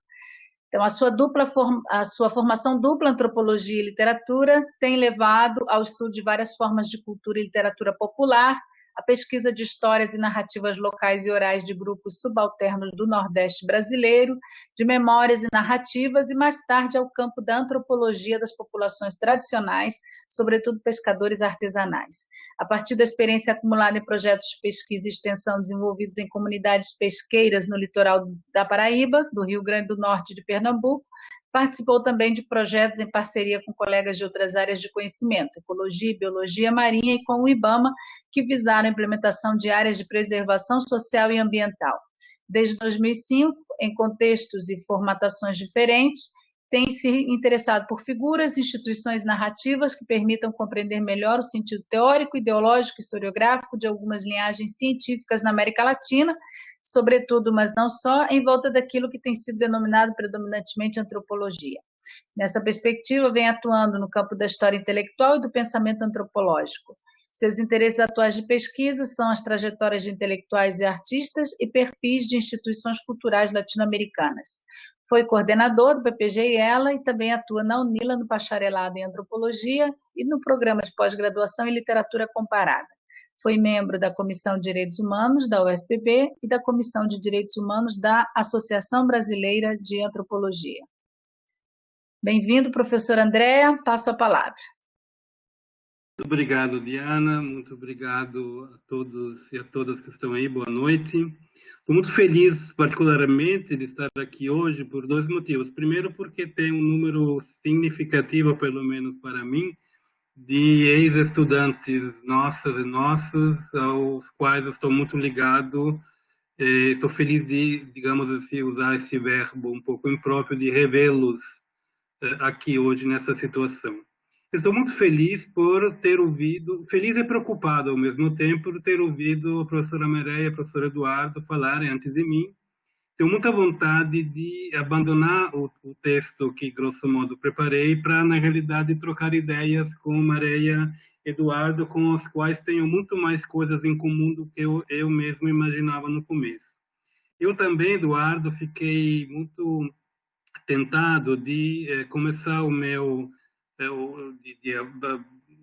Então, a sua formação dupla, Antropologia e Literatura, tem levado ao estudo de várias formas de cultura e literatura popular, a pesquisa de histórias e narrativas locais e orais de grupos subalternos do Nordeste brasileiro, de memórias e narrativas, e mais tarde ao campo da antropologia das populações tradicionais, sobretudo pescadores artesanais. A partir da experiência acumulada em projetos de pesquisa e extensão desenvolvidos em comunidades pesqueiras no litoral da Paraíba, do Rio Grande do Norte e de Pernambuco, participou também de projetos em parceria com colegas de outras áreas de conhecimento, ecologia e biologia marinha e com o IBAMA, que visaram a implementação de áreas de preservação social e ambiental. Desde 2005, em contextos e formatações diferentes, tem se interessado por figuras, instituições narrativas que permitam compreender melhor o sentido teórico, ideológico, historiográfico de algumas linhagens científicas na América Latina, sobretudo, mas não só, em volta daquilo que tem sido denominado predominantemente antropologia. Nessa perspectiva, vem atuando no campo da história intelectual e do pensamento antropológico. Seus interesses atuais de pesquisa são as trajetórias de intelectuais e artistas e perfis de instituições culturais latino-americanas. Foi coordenador do PPG-IELA e também atua na UNILA no bacharelado em antropologia e no programa de pós-graduação em literatura comparada. Foi membro da Comissão de Direitos Humanos da UFPB e da Comissão de Direitos Humanos da Associação Brasileira de Antropologia. Bem-vindo, professor Andréa, passo a palavra. Muito obrigado, Diana, muito obrigado a todos e a todas que estão aí, boa noite. Estou muito feliz, particularmente, de estar aqui hoje por dois motivos. Primeiro, porque tem um número significativo, pelo menos para mim, de ex-estudantes nossas e nossos, aos quais eu estou muito ligado. Estou feliz de, digamos assim, usar esse verbo um pouco impróprio, de revê-los aqui hoje nessa situação. Estou muito feliz por ter ouvido, feliz e preocupado ao mesmo tempo, por ter ouvido a professora Mireia e o professor Eduardo falarem antes de mim. Tenho muita vontade de abandonar o texto que, grosso modo, preparei para, na realidade, trocar ideias com Mireia e Eduardo, com os quais tenho muito mais coisas em comum do que eu mesmo imaginava no começo. Eu também, Eduardo, fiquei muito tentado de começar o meu... de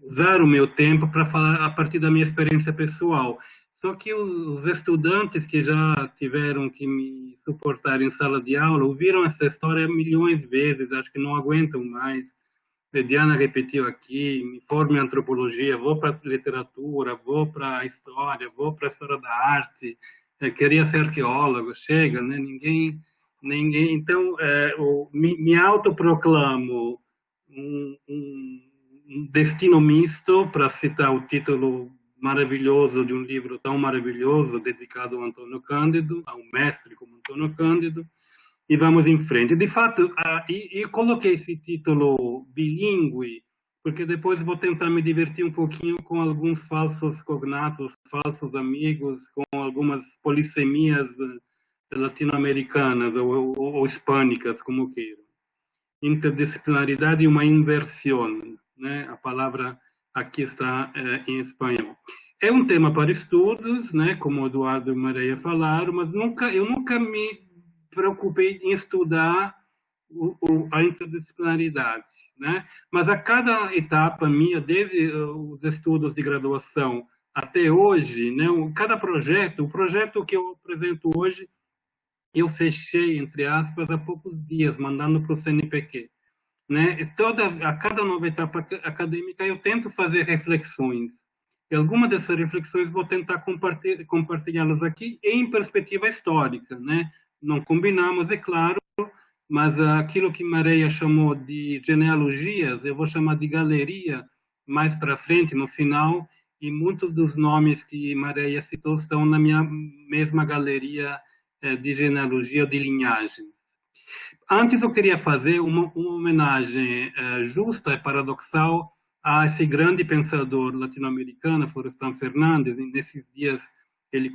usar o meu tempo para falar a partir da minha experiência pessoal. Só que os estudantes que já tiveram que me suportar em sala de aula ouviram essa história milhões de vezes, acho que não aguentam mais. A Diana repetiu aqui, me formo em antropologia, vou para a literatura, vou para a história, vou para a história da arte, queria ser arqueólogo, chega, né? Ninguém... Então, me autoproclamo um destino misto, para citar o título maravilhoso de um livro tão maravilhoso dedicado ao Antônio Cândido, a um mestre como Antônio Cândido, e vamos em frente. De fato, e coloquei esse título bilíngue, porque depois vou tentar me divertir um pouquinho com alguns falsos cognatos, falsos amigos, com algumas polissemias latino-americanas ou hispânicas, como queiram. Interdisciplinaridade e uma inversão, né? A palavra aqui está em espanhol. É um tema para estudos, né? Como o Eduardo e Mireia falaram, mas eu nunca me preocupei em estudar a interdisciplinaridade, né? Mas a cada etapa minha, desde os estudos de graduação até hoje, né? Cada projeto, o projeto que eu apresento hoje, eu fechei, entre aspas, há poucos dias, mandando para o CNPq. Né? A cada nova etapa acadêmica, eu tento fazer reflexões. E algumas dessas reflexões vou tentar compartilhá-las aqui em perspectiva histórica. Né? Não combinamos, é claro, mas aquilo que Mireia chamou de genealogias, eu vou chamar de galeria mais para frente, no final, e muitos dos nomes que Mireia citou estão na minha mesma galeria de genealogia ou de linhagem. Antes eu queria fazer uma homenagem justa e paradoxal a esse grande pensador latino-americano, Florestan Fernandes. Nesses dias, ele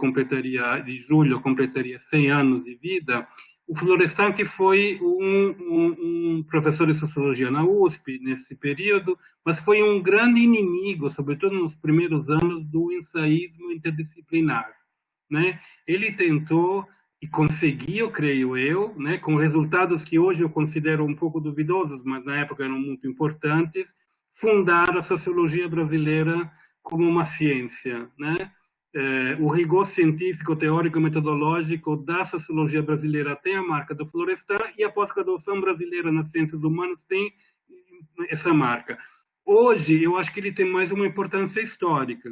de julho, completaria 100 anos de vida. O Florestan, que foi um professor de sociologia na USP nesse período, mas foi um grande inimigo, sobretudo nos primeiros anos, do ensaísmo interdisciplinar. Né? Ele tentou e conseguiu, creio eu, né, com resultados que hoje eu considero um pouco duvidosos, mas na época eram muito importantes, fundar a sociologia brasileira como uma ciência. Né? O rigor científico, teórico e metodológico da sociologia brasileira tem a marca do Florestan e a pós-graduação brasileira nas ciências humanas tem essa marca. Hoje, eu acho que ele tem mais uma importância histórica.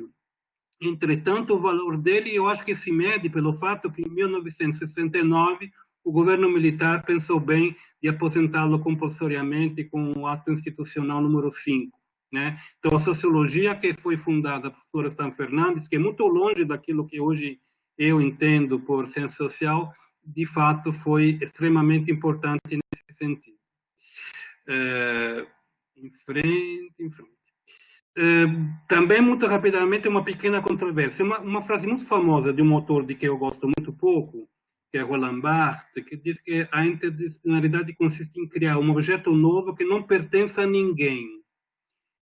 Entretanto, o valor dele, eu acho que se mede pelo fato que, em 1969, o governo militar pensou bem de aposentá-lo compulsoriamente com o ato institucional número 5. Né? Então, a sociologia que foi fundada por Florestan Fernandes, que é muito longe daquilo que hoje eu entendo por ciência social, de fato foi extremamente importante nesse sentido. Em frente. Também, muito rapidamente, uma pequena controvérsia. Uma frase muito famosa de um autor de que eu gosto muito pouco, que é Roland Barthes, que diz que a interdisciplinaridade consiste em criar um objeto novo que não pertence a ninguém.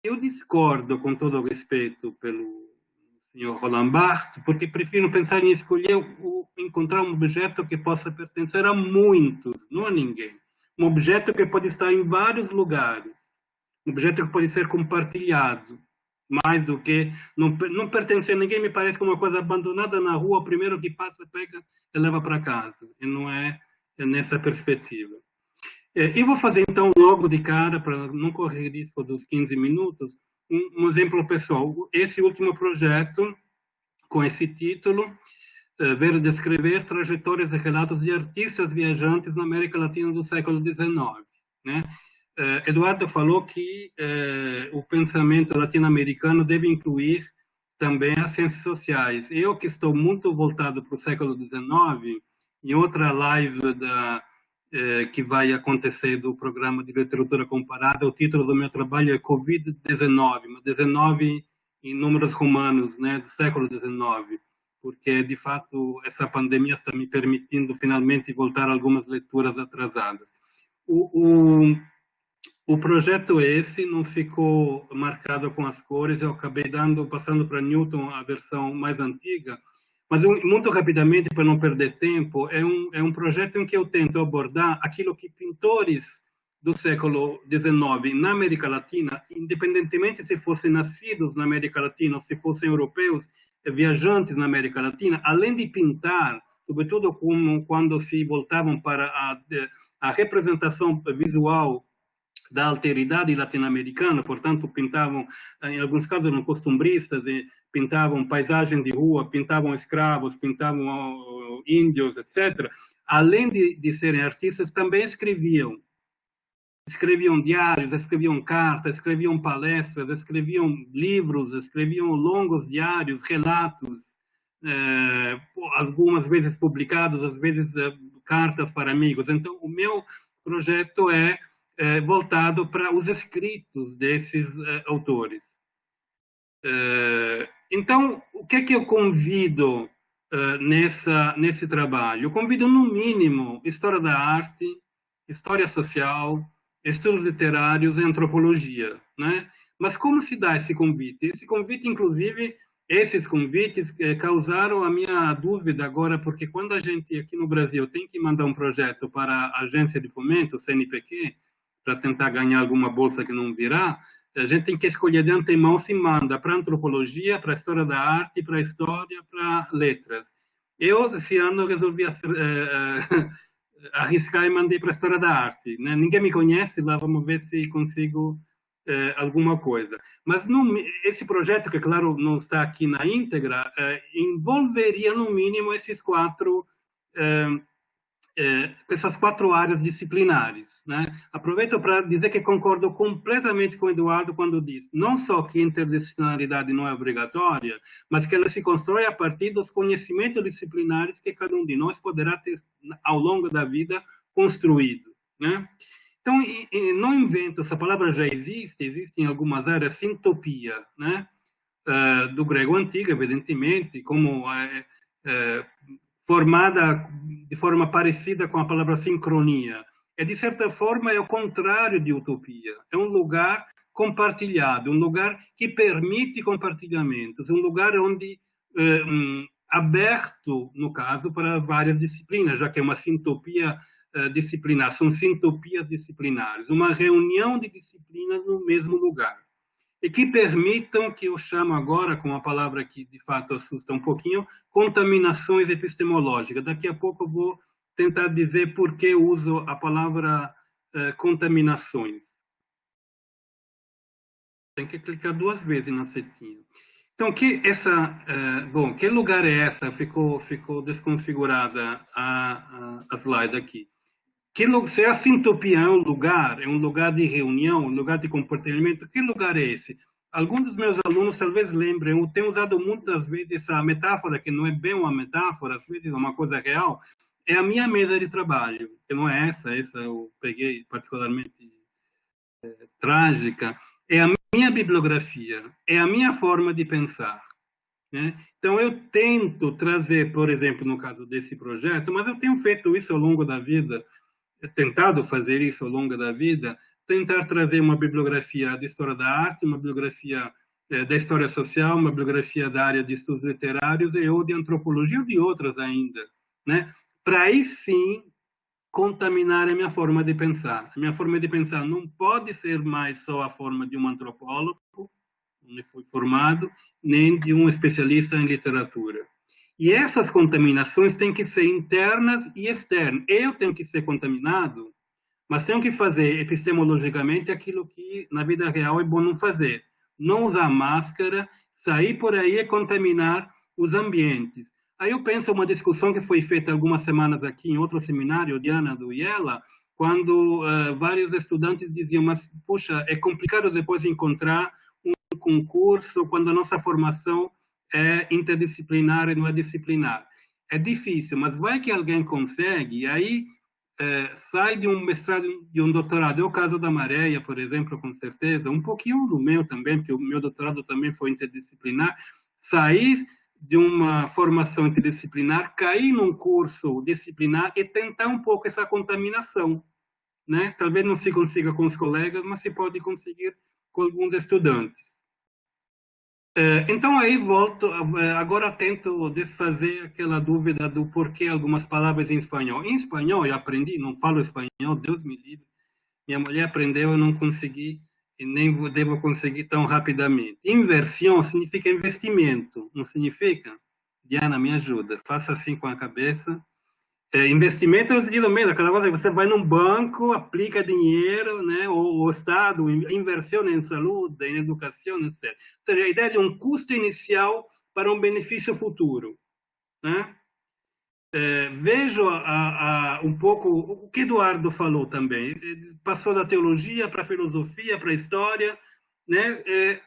Eu discordo, com todo o respeito pelo senhor Roland Barthes, porque prefiro pensar em escolher, encontrar um objeto que possa pertencer a muitos, não a ninguém. Um objeto que pode estar em vários lugares. Um objeto que pode ser compartilhado. Mais do que não pertencer a ninguém, me parece que uma coisa abandonada na rua, o primeiro que passa, pega e leva para casa. E não é nessa perspectiva. Eu vou fazer, então, logo de cara, para não correr risco dos 15 minutos, um exemplo pessoal. Esse último projeto, com esse título, Ver e Descrever Trajetórias e Relatos de Artistas Viajantes na América Latina do século XIX. Né? Eduardo falou que o pensamento latino-americano deve incluir também as ciências sociais. Eu, que estou muito voltado para o século XIX, em outra live que vai acontecer do programa de literatura comparada, o título do meu trabalho é Covid-19, mas 19 em números romanos, né, do século XIX, porque, de fato, essa pandemia está me permitindo finalmente voltar a algumas leituras atrasadas. O projeto esse não ficou marcado com as cores, eu acabei passando para Newton a versão mais antiga, mas muito rapidamente, para não perder tempo, é um projeto em que eu tento abordar aquilo que pintores do século XIX na América Latina, independentemente se fossem nascidos na América Latina ou se fossem europeus, viajantes na América Latina, além de pintar, sobretudo quando se voltavam para a representação visual da alteridade latino-americana, portanto, pintavam, em alguns casos eram costumbristas, pintavam paisagem de rua, pintavam escravos, pintavam índios, etc. Além de serem artistas, também escreviam diários, escreviam cartas, escreviam palestras, escreviam livros, escreviam longos diários, relatos, algumas vezes publicados, às vezes cartas para amigos. Então, o meu projeto é voltado para os escritos desses autores. Então, o que é que eu convido nesse trabalho? Eu convido, no mínimo, história da arte, história social, estudos literários e antropologia, né? Mas como se dá esse convite? Esse convite, inclusive, esses convites causaram a minha dúvida agora, porque quando a gente aqui no Brasil tem que mandar um projeto para a agência de fomento, CNPq, para tentar ganhar alguma bolsa que não virá, a gente tem que escolher de antemão se manda para antropologia, para história da arte, para história, para letras. Eu, esse ano, resolvi arriscar e mandei para a história da arte. Né? Ninguém me conhece, lá vamos ver se consigo alguma coisa. Mas esse projeto, que claro não está aqui na íntegra, envolveria no mínimo essas quatro áreas disciplinares. Né? Aproveito para dizer que concordo completamente com o Eduardo quando diz não só que interdisciplinaridade não é obrigatória, mas que ela se constrói a partir dos conhecimentos disciplinares que cada um de nós poderá ter ao longo da vida construído. Né? Então, não invento, essa palavra já existe em algumas áreas, sintopia, né? Do grego antigo, evidentemente, como formada de forma parecida com a palavra sincronia. De certa forma, é o contrário de utopia. É um lugar compartilhado, um lugar que permite compartilhamentos, um lugar onde aberto, no caso, para várias disciplinas, já que é uma sintopia disciplinar, são sintopias disciplinares, uma reunião de disciplinas no mesmo lugar. E que permitam, que eu chamo agora, com uma palavra que de fato assusta um pouquinho, contaminações epistemológicas. Daqui a pouco eu vou tentar dizer por que uso a palavra contaminações. Tem que clicar 2 vezes na setinha. Então, que lugar é essa? Ficou desconfigurada a slide aqui. Se a sintopia é um lugar de reunião, um lugar de compartilhamento, que lugar é esse? Alguns dos meus alunos talvez lembrem, eu tenho usado muitas vezes essa metáfora, que não é bem uma metáfora, às vezes é uma coisa real, é a minha mesa de trabalho, que não é essa eu peguei particularmente trágica, é a minha bibliografia, é a minha forma de pensar. né? Então, eu tento trazer, por exemplo, no caso desse projeto, mas eu tenho feito isso ao longo da vida, tentado fazer isso ao longo da vida, tentar trazer uma bibliografia de história da arte, uma bibliografia da história social, uma bibliografia da área de estudos literários e ou de antropologia ou de outras ainda, né? Para aí sim contaminar a minha forma de pensar. A minha forma de pensar não pode ser mais só a forma de um antropólogo, onde fui formado, nem de um especialista em literatura. E essas contaminações têm que ser internas e externas. Eu tenho que ser contaminado, mas tenho que fazer epistemologicamente aquilo que na vida real é bom não fazer. Não usar máscara, sair por aí e contaminar os ambientes. Aí eu penso uma discussão que foi feita algumas semanas aqui em outro seminário, Diana, do IELA, quando vários estudantes diziam, mas, puxa, é complicado depois encontrar um concurso quando a nossa formação é interdisciplinar e não é disciplinar. É difícil, mas vai que alguém consegue, e aí sai de um mestrado e um doutorado. É o caso da Maréia, por exemplo, com certeza, um pouquinho do meu também, porque o meu doutorado também foi interdisciplinar, sair de uma formação interdisciplinar, cair num curso disciplinar e tentar um pouco essa contaminação, né? Talvez não se consiga com os colegas, mas se pode conseguir com alguns estudantes. Então, aí volto, agora tento desfazer aquela dúvida do porquê algumas palavras em espanhol. Em espanhol, eu aprendi, não falo espanhol, Deus me livre. Minha mulher aprendeu, eu não consegui, e nem devo conseguir tão rapidamente. Inversão significa investimento, não significa? Diana, me ajuda, faça assim com a cabeça. Investimento no sentido mesmo, aquela coisa que você vai num banco, aplica dinheiro, né, ou o Estado, inversão em saúde, em educação, etc. Ou seja, a ideia de um custo inicial para um benefício futuro, né? Vejo um pouco o que Eduardo falou também. Ele passou da teologia para a filosofia, para a história, né?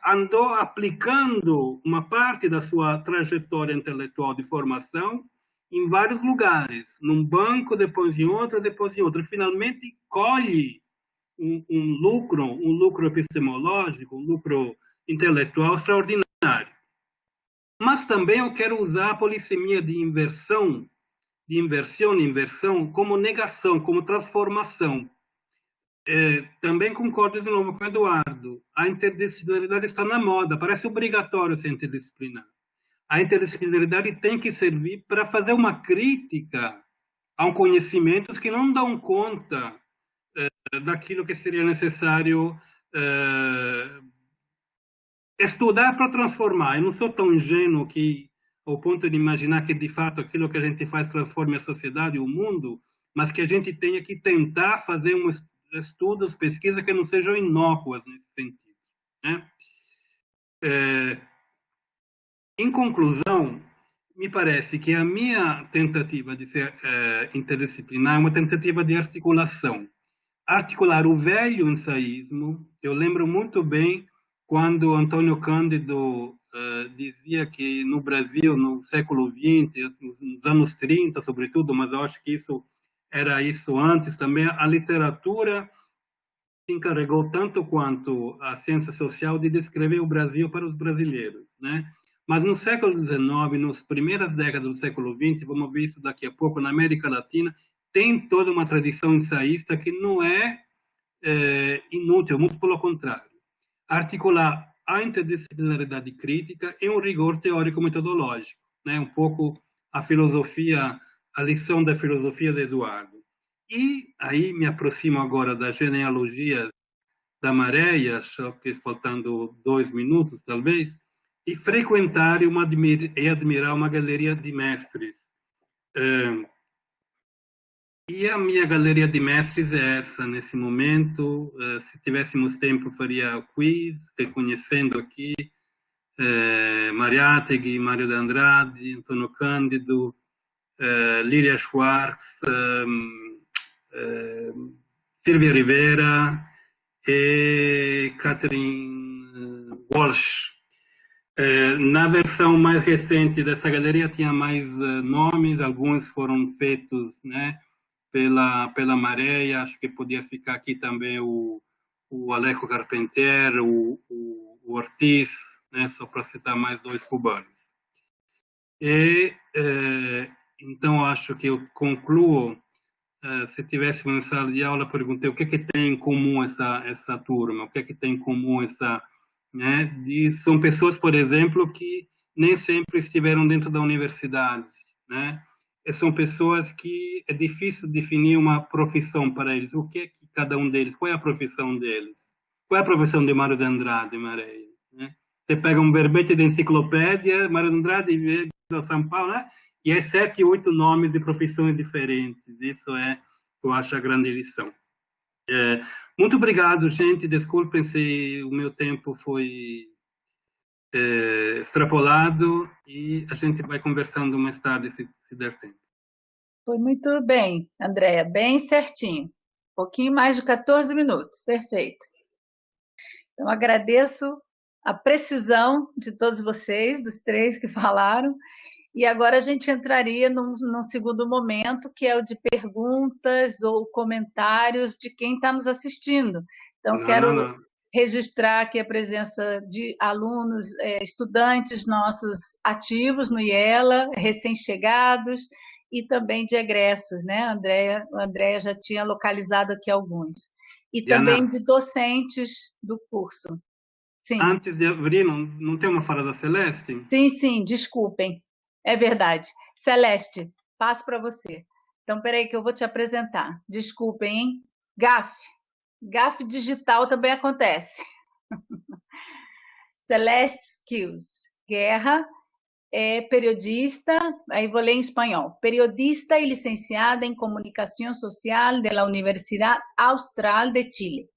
Andou aplicando uma parte da sua trajetória intelectual de formação em vários lugares, num banco, depois em outro, depois em outro. Finalmente colhe um lucro epistemológico, um lucro intelectual extraordinário. Mas também eu quero usar a polissemia de inversão, como negação, como transformação. Também concordo de novo com o Eduardo. A interdisciplinaridade está na moda, parece obrigatório ser interdisciplinar. A interdisciplinaridade tem que servir para fazer uma crítica a um conhecimentos que não dão conta daquilo que seria necessário estudar para transformar. Eu não sou tão ingênuo que ao ponto de imaginar que, de fato, aquilo que a gente faz transforme a sociedade, o mundo, mas que a gente tenha que tentar fazer estudos, pesquisas que não sejam inócuas nesse sentido, né? Em conclusão, me parece que a minha tentativa de ser interdisciplinar é uma tentativa de articulação. Articular o velho ensaísmo. Eu lembro muito bem quando Antônio Cândido dizia que no Brasil, no século XX, nos anos 30, sobretudo, mas eu acho que era isso antes também, a literatura se encarregou tanto quanto a ciência social de descrever o Brasil para os brasileiros, né? Mas no século XIX, nas primeiras décadas do século XX, vamos ver isso daqui a pouco, na América Latina, tem toda uma tradição ensaísta que não é inútil, muito pelo contrário. Articular a interdisciplinaridade crítica e um rigor teórico-metodológico, né? Um pouco a filosofia, a lição da filosofia de Eduardo. E aí me aproximo agora da genealogia da Maréia, só que faltando 2 minutos, talvez, e frequentar e admirar uma galeria de mestres. E a minha galeria de mestres é essa, nesse momento. Se tivéssemos tempo, faria quiz, reconhecendo aqui Mariátegui, Mário de Andrade, Antônio Cândido, Líria Schwartz, Silvia Rivera e Catherine Walsh. Na versão mais recente dessa galeria tinha mais nomes, alguns foram feitos, né, pela Maréia. Acho que podia ficar aqui também o Alejo Carpentier, o Ortiz, né, só para citar mais 2 cubanos. E, então, acho que eu concluo. Se tivesse uma sala de aula, perguntei o que tem em comum essa turma, o que tem em comum né? São pessoas, por exemplo, que nem sempre estiveram dentro da universidade, né? E são pessoas que é difícil definir uma profissão para eles. O que cada um deles, qual é a profissão deles? Qual é a profissão de Mário de Andrade, Maria? Né? Você pega um verbete de enciclopédia, Mário de Andrade, de São Paulo, né? E é 7, 8 nomes de profissões diferentes. Isso eu acho, a grande lição. Muito obrigado, gente. Desculpem se o meu tempo foi extrapolado, e a gente vai conversando mais tarde, se der tempo. Foi muito bem, Andréa, bem certinho. Um pouquinho mais de 14 minutos, perfeito. Então, agradeço a precisão de todos vocês, dos 3 que falaram. E agora a gente entraria num segundo momento, que é o de perguntas ou comentários de quem está nos assistindo. Então, quero registrar aqui a presença de alunos, estudantes nossos ativos no IELA, recém-chegados, e também de egressos, né? A Andréa já tinha localizado aqui alguns. E também de docentes do curso. Sim. Antes de abrir, não tem uma fala da Celeste? Sim, desculpem. É verdade. Celeste, passo para você. Então, peraí que eu vou te apresentar. Desculpem, hein? GAF digital também acontece. Celeste Skills Guerra é periodista, aí vou ler em espanhol. Periodista y licenciada en Comunicación Social de la Universidad Austral de Chile.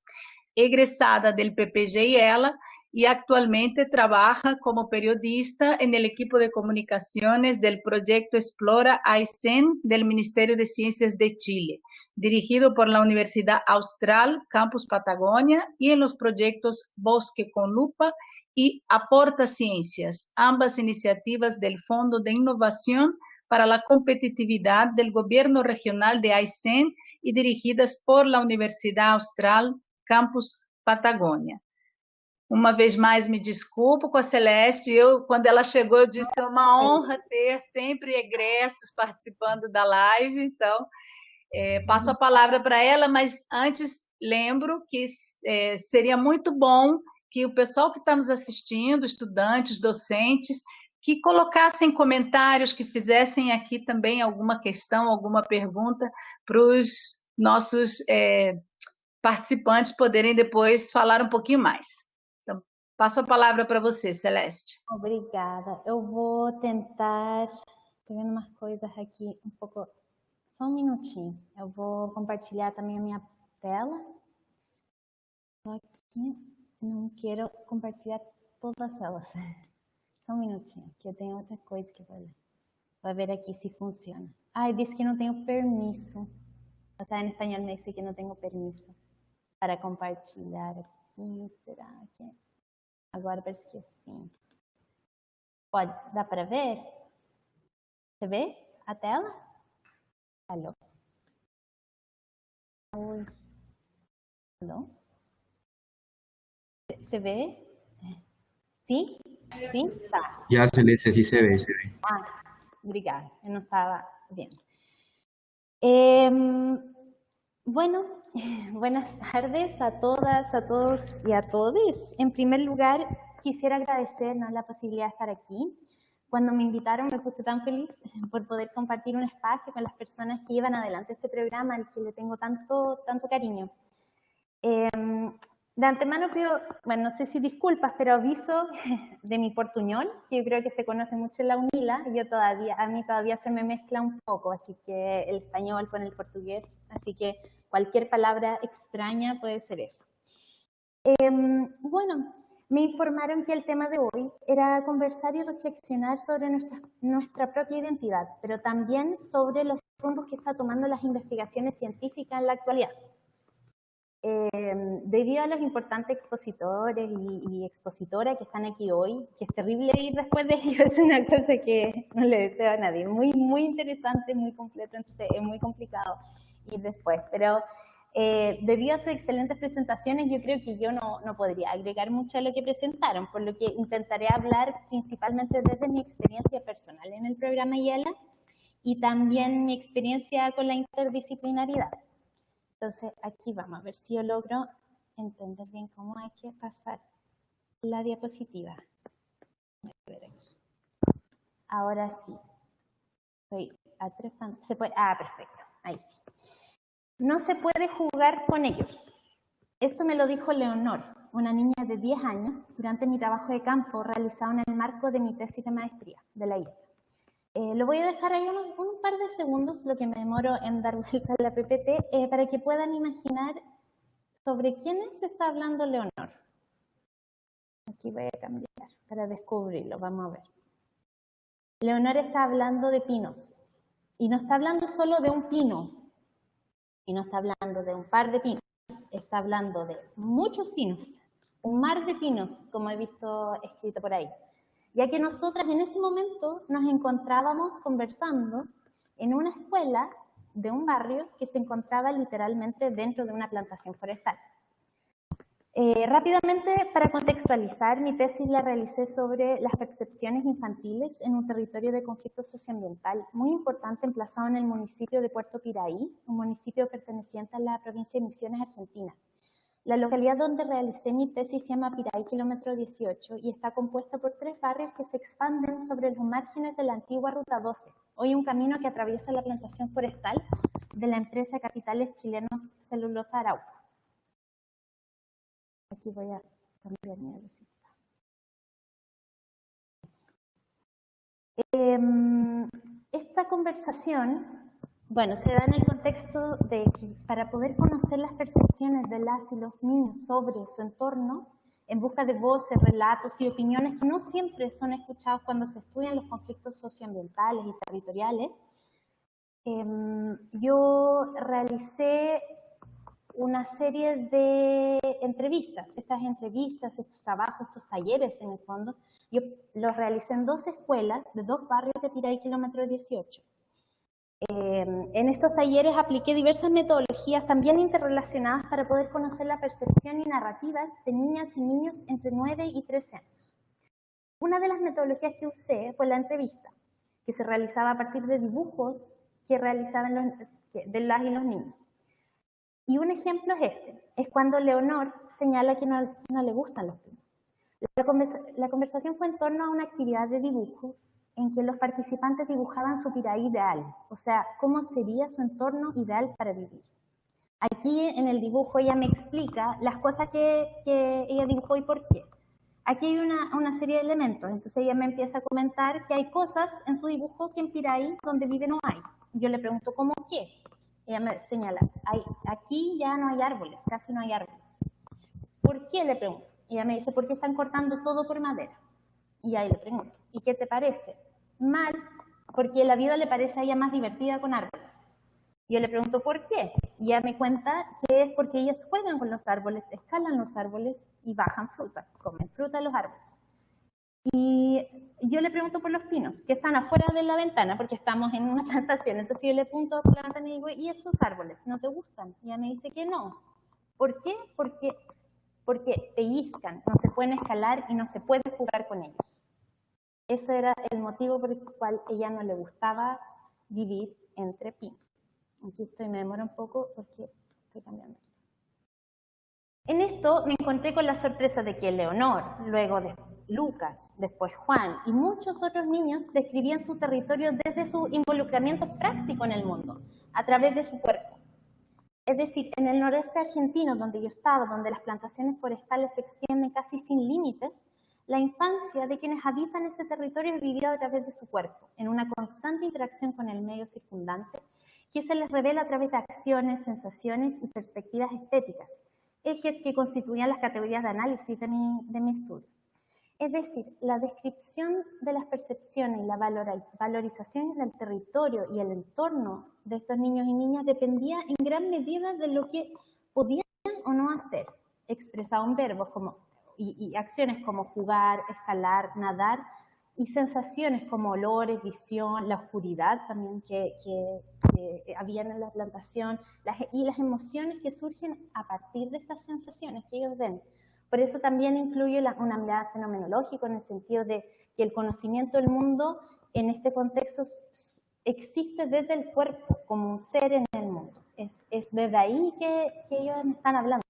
Egresada del PPG-IELA y actualmente trabaja como periodista en el equipo de comunicaciones del proyecto Explora Aysén del Ministerio de Ciencias de Chile, dirigido por la Universidad Austral, Campus Patagonia, y en los proyectos Bosque con Lupa y Aporta Ciencias, ambas iniciativas del Fondo de Innovación para la Competitividad del Gobierno Regional de Aysén y dirigidas por la Universidad Austral, Campus Patagônia. Uma vez mais, me desculpo com a Celeste. Quando ela chegou, eu disse é uma honra ter sempre egressos participando da live. Então, passo a palavra para ela, mas antes lembro que seria muito bom que o pessoal que está nos assistindo, estudantes, docentes, que colocassem comentários, que fizessem aqui também alguma questão, alguma pergunta para os nossos participantes poderem depois falar um pouquinho mais. Então, passo a palavra para você, Celeste. Obrigada. Eu vou tentar... Estou vendo umas coisas aqui um pouco... Só um minutinho. Eu vou compartilhar também a minha tela. Só que não quero compartilhar todas elas. Só um minutinho, que eu tenho outra coisa que vou ler. Vou ver aqui se funciona. Ai, disse que não tenho permisso. O sea, em espanhol me disse que não tenho permisso para compartilhar aqui. Será que... Agora parece que sim. Pode, dá para ver? Você vê a tela? Alô? Oi. Alô? ¿Se ve? ¿Sí? ¿Sí? Tá. Ya, Celeste, sí se ve, se ve. Ah, obrigada. Eu não estava vendo. Bueno, buenas tardes a todas, a todos y a todos. En primer lugar, quisiera agradecernos la posibilidad de estar aquí. Cuando me invitaron me puse tan feliz por poder compartir un espacio con las personas que llevan adelante este programa al que le tengo tanto cariño. De antemano pido, bueno, no sé si disculpas, pero aviso de mi portuñol, que yo creo que se conoce mucho en la UNILA. A mí todavía se me mezcla un poco, así que el español con el portugués, así que cualquier palabra extraña puede ser eso. Bueno, me informaron que el tema de hoy era conversar y reflexionar sobre nuestra propia identidad, pero también sobre los rumbos que está tomando las investigaciones científicas en la actualidad. Debido a los importantes expositores y expositoras que están aquí hoy, que es terrible ir después de ellos, es una cosa que no le deseo a nadie, muy interesante, muy completo, entonces es muy complicado ir después, pero Debido a sus excelentes presentaciones, yo creo que yo no podría agregar mucho a lo que presentaron, por lo que intentaré hablar principalmente desde mi experiencia personal en el programa IELA y también mi experiencia con la interdisciplinaridad. Entonces, aquí vamos a ver si yo logro entender bien cómo hay que pasar la diapositiva. Ahora sí. Estoy atrapando. ¿Se puede? Ah, perfecto. Ahí sí. No se puede jugar con ellos. Esto me lo dijo Leonor, una niña de 10 años, durante mi trabajo de campo realizado en el marco de mi tesis de maestría de la IELA. Lo voy a dejar ahí un par de segundos, lo que me demoro en dar vuelta a la PPT, para que puedan imaginar sobre quiénes está hablando Leonor. Aquí voy a cambiar para descubrirlo, vamos a ver. Leonor está hablando de pinos, y no está hablando solo de un pino, y no está hablando de un par de pinos, está hablando de muchos pinos, un mar de pinos, como he visto escrito por ahí. Ya que nosotras en ese momento nos encontrábamos conversando en una escuela de un barrio que se encontraba literalmente dentro de una plantación forestal. Rápidamente, para contextualizar, mi tesis la realicé sobre las percepciones infantiles en un territorio de conflicto socioambiental muy importante emplazado en el municipio de Puerto Piraí, un municipio perteneciente a la provincia de Misiones, Argentina. La localidad donde realicé mi tesis se llama Piraí Kilómetro 18 y está compuesta por 3 barrios que se expanden sobre los márgenes de la antigua Ruta 12, hoy un camino que atraviesa la plantación forestal de la empresa Capitales Chilenos Celulosa Arauco. Aquí voy a cambiar mi diapositiva. Esta conversación, bueno, se da en el contexto de que para poder conocer las percepciones de las y los niños sobre su entorno, en busca de voces, relatos y opiniones que no siempre son escuchados cuando se estudian los conflictos socioambientales y territoriales, yo realicé una serie de entrevistas. Estas entrevistas, estos trabajos, estos talleres en el fondo, yo los realicé en 2 escuelas de 2 barrios de Piraí Kilómetro 18. En estos talleres apliqué diversas metodologías también interrelacionadas para poder conocer la percepción y narrativas de niñas y niños entre 9 y 13 años. Una de las metodologías que usé fue la entrevista, que se realizaba a partir de dibujos que realizaban de las y los niños. Y un ejemplo es este, es cuando Leonor señala que no le gustan los pinos. La conversación fue en torno a una actividad de dibujo en que los participantes dibujaban su Piraí ideal, o sea, cómo sería su entorno ideal para vivir. Aquí en el dibujo ella me explica las cosas que ella dibujó y por qué. Aquí hay una serie de elementos, entonces ella me empieza a comentar que hay cosas en su dibujo que en Piraí donde vive no hay. Yo le pregunto, ¿cómo qué? Ella me señala, aquí ya no hay árboles, casi no hay árboles. ¿Por qué? Le pregunto. Ella me dice, porque están cortando todo por madera. Y ahí le pregunto, ¿y qué te parece? Mal, porque la vida le parece a ella más divertida con árboles. Yo le pregunto, ¿por qué? Y ella me cuenta que es porque ellas juegan con los árboles, escalan los árboles y bajan fruta, comen fruta de los árboles. Y yo le pregunto por los pinos, que están afuera de la ventana, porque estamos en una plantación. Entonces yo le pregunto por la ventana y digo, ¿y esos árboles no te gustan? Y ella me dice que no. ¿Por qué? Porque pellizcan, no se pueden escalar y no se puede jugar con ellos. Eso era el motivo por el cual a ella no le gustaba vivir entre pinos. Aquí me demoro un poco porque estoy cambiando. En esto me encontré con la sorpresa de que Leonor, luego de Lucas, después Juan y muchos otros niños describían su territorio desde su involucramiento práctico en el mundo, a través de su cuerpo. Es decir, en el noreste argentino, donde yo estaba, donde las plantaciones forestales se extienden casi sin límites, la infancia de quienes habitan ese territorio es vivida a través de su cuerpo, en una constante interacción con el medio circundante, que se les revela a través de acciones, sensaciones y perspectivas estéticas, ejes que constituían las categorías de análisis de mi estudio. Es decir, la descripción de las percepciones y la valorización del territorio y el entorno de estos niños y niñas dependía en gran medida de lo que podían o no hacer, expresado en verbos y acciones como jugar, escalar, nadar y sensaciones como olores, visión, la oscuridad también que había en la plantación, y las emociones que surgen a partir de estas sensaciones que ellos ven. Por eso también incluye una mirada fenomenológica, en el sentido de que el conocimiento del mundo en este contexto existe desde el cuerpo, como un ser en el mundo. Es desde ahí que ellos me están hablando.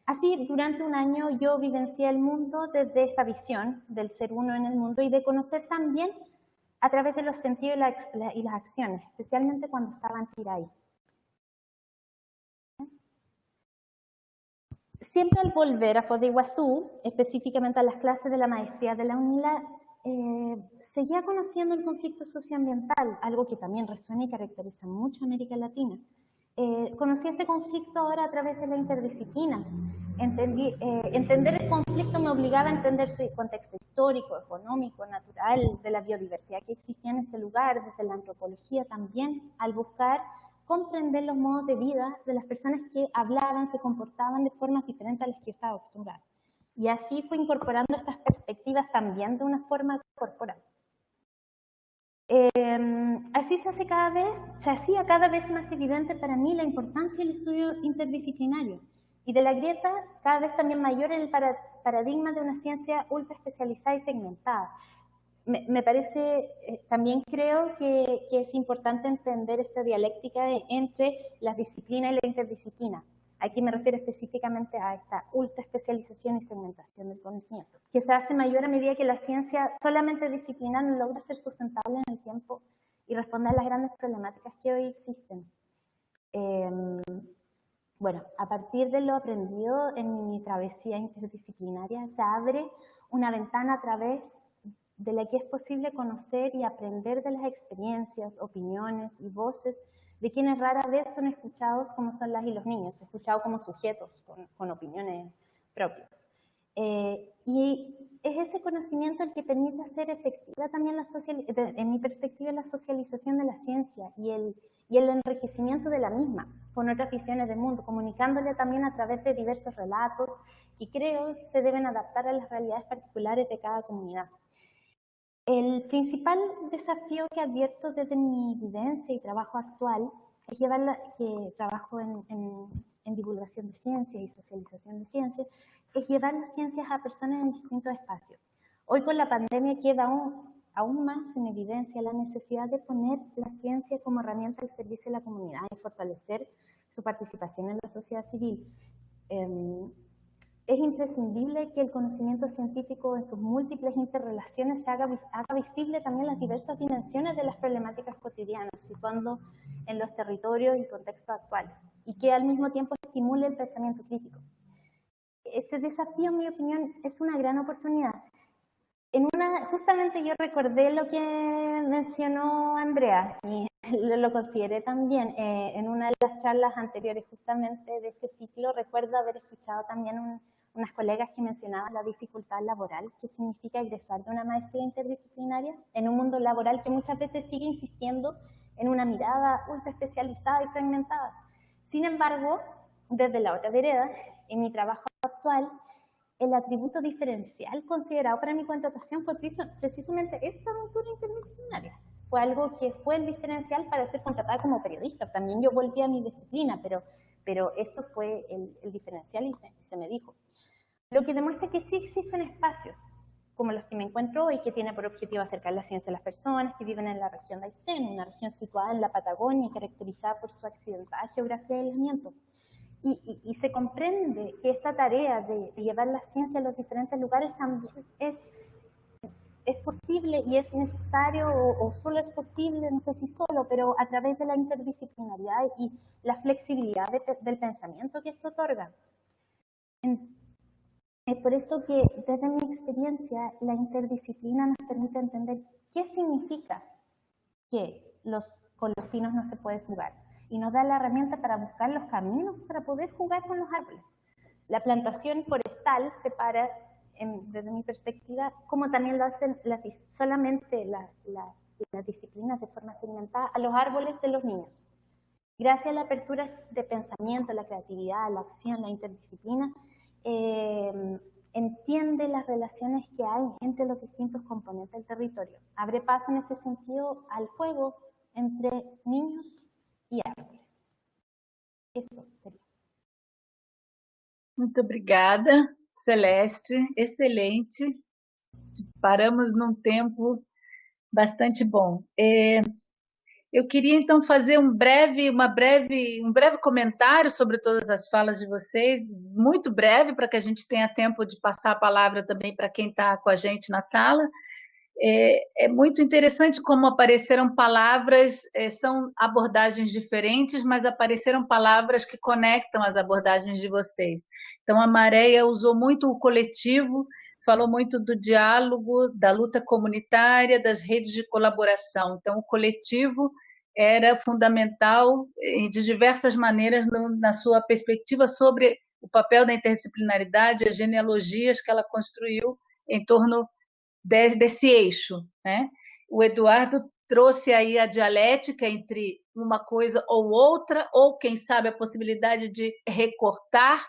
Así, durante un año yo vivencié el mundo desde esta visión del ser uno en el mundo y de conocer también a través de los sentidos y las acciones, especialmente cuando estaba en Piraí. Siempre al volver a Foz de Iguazú, específicamente a las clases de la maestría de la UNILA, seguía conociendo el conflicto socioambiental, algo que también resuena y caracteriza mucho a América Latina. Conocí este conflicto ahora a través de la interdisciplina. Entender el conflicto me obligaba a entender su contexto histórico, económico, natural, de la biodiversidad que existía en este lugar, desde la antropología también, al buscar comprender los modos de vida de las personas que hablaban, se comportaban de formas diferentes a las que yo estaba acostumbrada. Y así fue incorporando estas perspectivas también de una forma corporal. Así se hacía cada vez más evidente para mí la importancia del estudio interdisciplinario y de la grieta cada vez también mayor en el paradigma de una ciencia ultra especializada y segmentada. Me parece, también creo que es importante entender esta dialéctica entre las disciplinas y la interdisciplina. Aquí me refiero específicamente a esta ultra especialización y segmentación del conocimiento, que se hace mayor a medida que la ciencia solamente disciplinar no logra ser sustentable en el tiempo y responder a las grandes problemáticas que hoy existen. Bueno, a partir de lo aprendido en mi travesía interdisciplinaria, se abre una ventana a través de la que es posible conocer y aprender de las experiencias, opiniones y voces de quienes rara vez son escuchados como son las y los niños, escuchados como sujetos con opiniones propias. Y es ese conocimiento el que permite hacer efectiva también, en mi perspectiva, la socialización de la ciencia y el enriquecimiento de la misma con otras visiones del mundo, comunicándole también a través de diversos relatos que creo que se deben adaptar a las realidades particulares de cada comunidad. El principal desafío que advierto desde mi vivencia y trabajo actual es que trabajo en divulgación de ciencia y socialización de ciencias, es llevar las ciencias a personas en distintos espacios. Hoy con la pandemia queda aún más en evidencia la necesidad de poner la ciencia como herramienta al servicio de la comunidad y fortalecer su participación en la sociedad civil. Es imprescindible que el conocimiento científico en sus múltiples interrelaciones haga visible también las diversas dimensiones de las problemáticas cotidianas, situando en los territorios y contextos actuales, y que al mismo tiempo estimule el pensamiento crítico. Este desafío, en mi opinión, es una gran oportunidad. Justamente yo recordé lo que mencionó Andrea, y lo consideré también en una de las charlas anteriores justamente de este ciclo. Recuerdo haber escuchado también unas colegas que mencionaban la dificultad laboral, que significa egresar de una maestría interdisciplinaria en un mundo laboral que muchas veces sigue insistiendo en una mirada ultra especializada y fragmentada. Sin embargo, desde la otra vereda, en mi trabajo actual, el atributo diferencial considerado para mi contratación fue precisamente esta aventura interdisciplinaria. Fue algo que fue el diferencial para ser contratada como periodista. También yo volví a mi disciplina, pero esto fue el diferencial y se me dijo. Lo que demuestra que sí existen espacios como los que me encuentro hoy, que tiene por objetivo acercar la ciencia a las personas que viven en la región de Aysén, una región situada en la Patagonia y caracterizada por su accidentada geografía de aislamiento. Y se comprende que esta tarea de llevar la ciencia a los diferentes lugares también es posible y es necesario, o solo es posible, no sé si solo, pero a través de la interdisciplinariedad y la flexibilidad del pensamiento que esto otorga. Es por esto que, desde mi experiencia, la interdisciplina nos permite entender qué significa que con los pinos no se puede jugar, y nos da la herramienta para buscar los caminos para poder jugar con los árboles. La plantación forestal separa, desde mi perspectiva, como también lo hacen solamente las disciplinas de forma segmentada, a los árboles de los niños. Gracias a la apertura de pensamiento, la creatividad, la acción, la interdisciplina, entiende sobre las relaciones que hay entre los distintos componentes del territorio. Abre paso en este sentido al juego entre niños y árboles. Isso seria. Muito obrigada, Celeste. Excelente. Paramos num tempo bastante bom. Eu queria então fazer um breve comentário sobre todas as falas de vocês, muito breve, para que a gente tenha tempo de passar a palavra também para quem está com a gente na sala. É muito interessante como apareceram palavras, são abordagens diferentes, mas apareceram palavras que conectam as abordagens de vocês. Então, a Maréia usou muito o coletivo, falou muito do diálogo, da luta comunitária, das redes de colaboração. Então, o coletivo era fundamental de diversas maneiras na sua perspectiva sobre o papel da interdisciplinaridade, as genealogias que ela construiu em torno desse eixo, né? O Eduardo trouxe aí a dialética entre uma coisa ou outra, ou quem sabe a possibilidade de recortar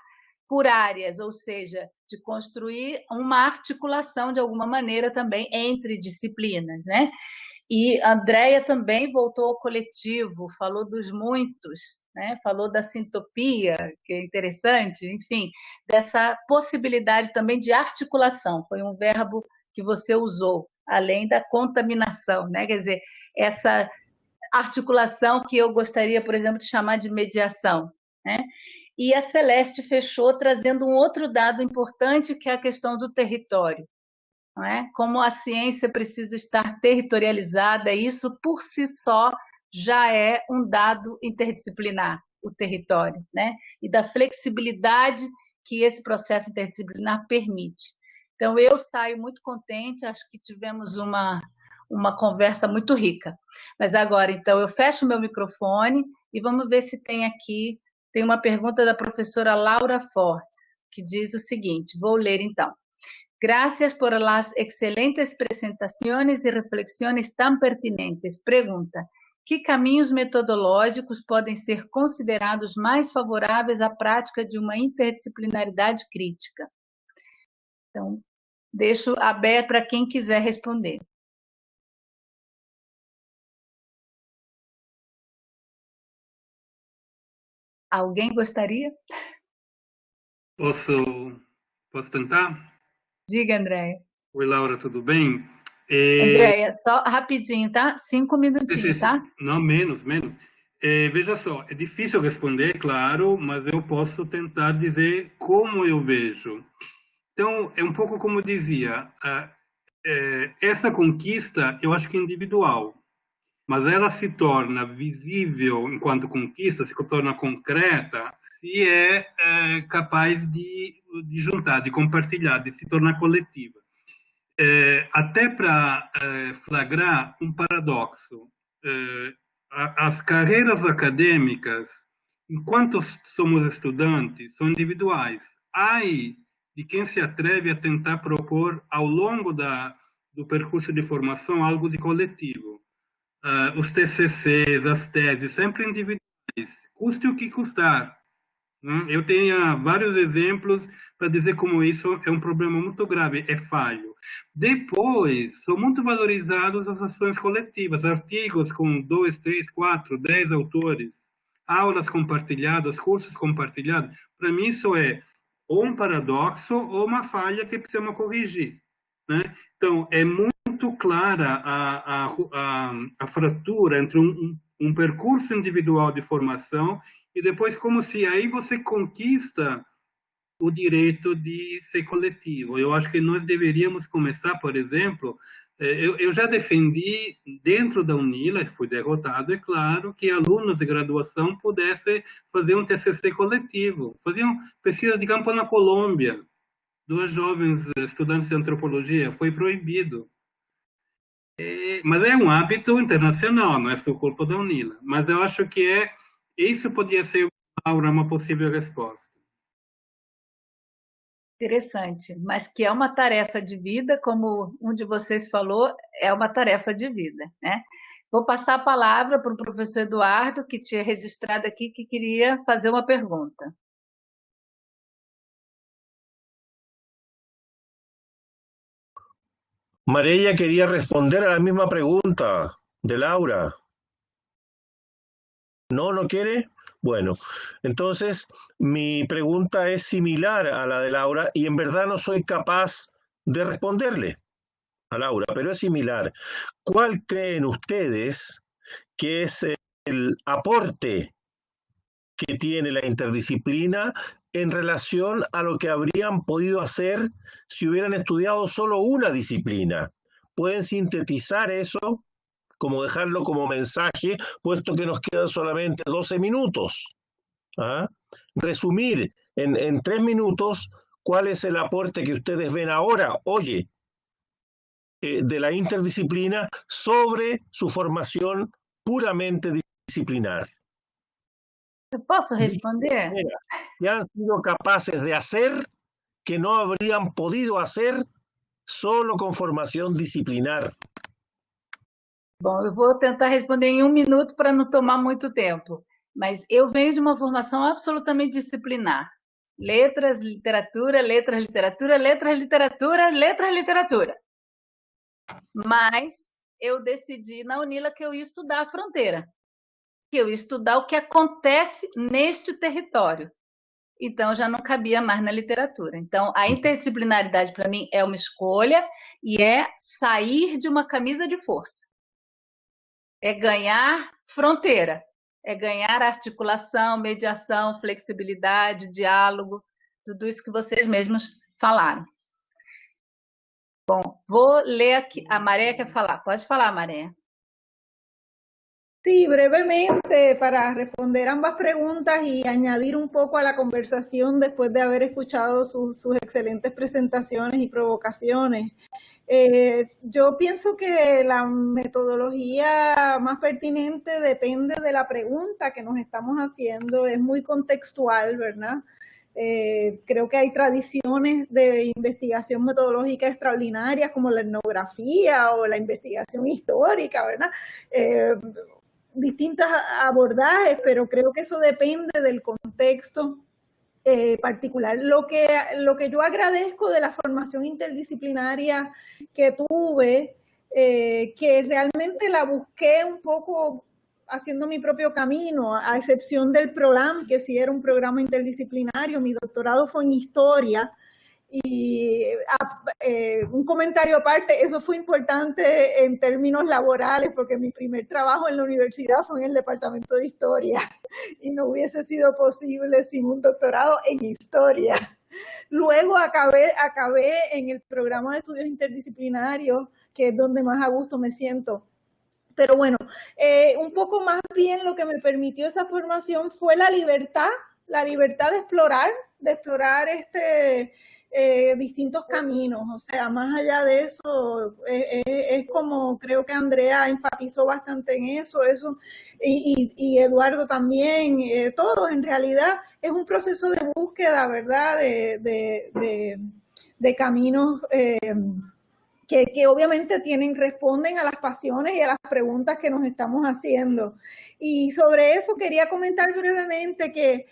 por áreas, ou seja, de construir uma articulação de alguma maneira também entre disciplinas, né? E a Andréia também voltou ao coletivo, falou dos muitos, né? Falou da sintopia, que é interessante, enfim, dessa possibilidade também de articulação, foi um verbo que você usou, além da contaminação, né? Quer dizer, essa articulação que eu gostaria, por exemplo, de chamar de mediação, né? E a Celeste fechou trazendo um outro dado importante, que é a questão do território, não é? Como a ciência precisa estar territorializada, isso por si só já é um dado interdisciplinar, o território, né? E da flexibilidade que esse processo interdisciplinar permite. Então, eu saio muito contente, acho que tivemos uma conversa muito rica. Mas agora, então, eu fecho o meu microfone e vamos ver se tem uma pergunta da professora Laura Fortes, que diz o seguinte, vou ler então. Gracias por las excelentes presentaciones y reflexiones tan pertinentes. Pergunta, que caminhos metodológicos podem ser considerados mais favoráveis à prática de uma interdisciplinaridade crítica? Então, deixo aberto para quem quiser responder. Alguém gostaria? Posso tentar? Diga, Andréia. Oi, Laura, tudo bem? Andréia, só rapidinho, tá? 5 minutinhos, tá? Não, menos. Veja só, é difícil responder, claro, mas eu posso tentar dizer como eu vejo. Então, é um pouco como eu dizia, essa conquista eu acho que é individual, mas ela se torna visível enquanto conquista, se torna concreta, se é capaz de juntar, de compartilhar, de se tornar coletiva. Até para flagrar um paradoxo, as carreiras acadêmicas, enquanto somos estudantes, são individuais. Ai de quem se atreve a tentar propor, ao longo do percurso de formação, algo de coletivo. Os TCCs, as teses, sempre individuais, custe o que custar. Eu tenho vários exemplos para dizer como isso é um problema muito grave, é falho. Depois, são muito valorizadas as ações coletivas, artigos com 2, 3, 4, 10 autores, aulas compartilhadas, cursos compartilhados. Para mim, isso é ou um paradoxo ou uma falha que precisamos corrigir, né? Então, é muito clara a fratura entre um percurso individual de formação e depois como se aí você conquista o direito de ser coletivo. Eu acho que nós deveríamos começar, por exemplo, eu já defendi dentro da UNILA, fui derrotado, é claro, que alunos de graduação pudessem fazer um TCC coletivo, faziam pesquisa de campo na Colômbia, 2 jovens estudantes de antropologia, foi proibido. Mas é um hábito internacional, não é só culpa da UNILA. Mas eu acho que isso podia ser uma possível resposta. Interessante, mas que é uma tarefa de vida, como um de vocês falou, é uma tarefa de vida, né? Vou passar a palavra para o professor Eduardo, que tinha registrado aqui, que queria fazer uma pergunta. María quería responder a la misma pregunta de Laura. ¿No? ¿No quiere? Bueno, entonces mi pregunta es similar a la de Laura y en verdad no soy capaz de responderle a Laura, pero es similar. ¿Cuál creen ustedes que es el aporte que tiene la interdisciplina en relación a lo que habrían podido hacer si hubieran estudiado solo una disciplina? ¿Pueden sintetizar eso, como dejarlo como mensaje, puesto que nos quedan solamente 12 minutos? ¿Ah? Resumir en 3 minutos cuál es el aporte que ustedes ven ahora, de la interdisciplina sobre su formación puramente disciplinar. ¿Posso responder? Que han sido capaces de hacer que no habrían podido hacer solo com formação disciplinar. Bom, eu vou tentar responder em 1 minuto para não tomar muito tempo. Mas eu venho de uma formação absolutamente disciplinar. Letras, literatura, letras, literatura, letras, literatura, letras, literatura. Mas eu decidi na Unila que eu ia estudar a fronteira. Que eu ia estudar o que acontece neste território. Então, já não cabia mais na literatura. Então, a interdisciplinaridade, para mim, é uma escolha e é sair de uma camisa de força. É ganhar fronteira. É ganhar articulação, mediação, flexibilidade, diálogo, tudo isso que vocês mesmos falaram. Bom, vou ler aqui. A Maria quer falar. Pode falar, Maria. Sí, brevemente para responder ambas preguntas y añadir un poco a la conversación después de haber escuchado sus excelentes presentaciones y provocaciones. Yo pienso que la metodología más pertinente depende de la pregunta que nos estamos haciendo, es muy contextual, ¿verdad? Creo que hay tradiciones de investigación metodológica extraordinarias como la etnografía o la investigación histórica, ¿verdad? Distintos abordajes, pero creo que eso depende del contexto particular. Lo que yo agradezco de la formación interdisciplinaria que tuve, que realmente la busqué un poco haciendo mi propio camino, a excepción del programa, que sí era un programa interdisciplinario. Mi doctorado fue en historia. Y un comentario aparte, eso fue importante en términos laborales porque mi primer trabajo en la universidad fue en el departamento de historia y no hubiese sido posible sin un doctorado en historia. Luego acabé en el programa de estudios interdisciplinarios, que es donde más a gusto me siento. Pero bueno, un poco más bien lo que me permitió esa formación fue la libertad de explorar distintos caminos. O sea, más allá de eso, es como creo que Andrea enfatizó bastante en eso y Eduardo también, todos en realidad es un proceso de búsqueda, ¿verdad? De caminos que obviamente responden a las pasiones y a las preguntas que nos estamos haciendo. Y sobre eso quería comentar brevemente que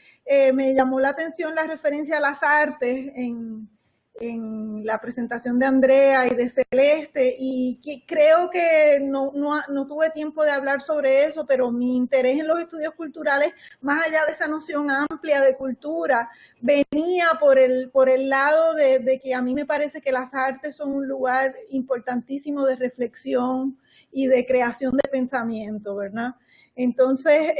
me llamó la atención la referencia a las artes en la presentación de Andrea y de Celeste, y que creo que no tuve tiempo de hablar sobre eso, pero mi interés en los estudios culturales, más allá de esa noción amplia de cultura, venía por el lado de que a mí me parece que las artes son un lugar importantísimo de reflexión y de creación de pensamiento, ¿verdad? Entonces,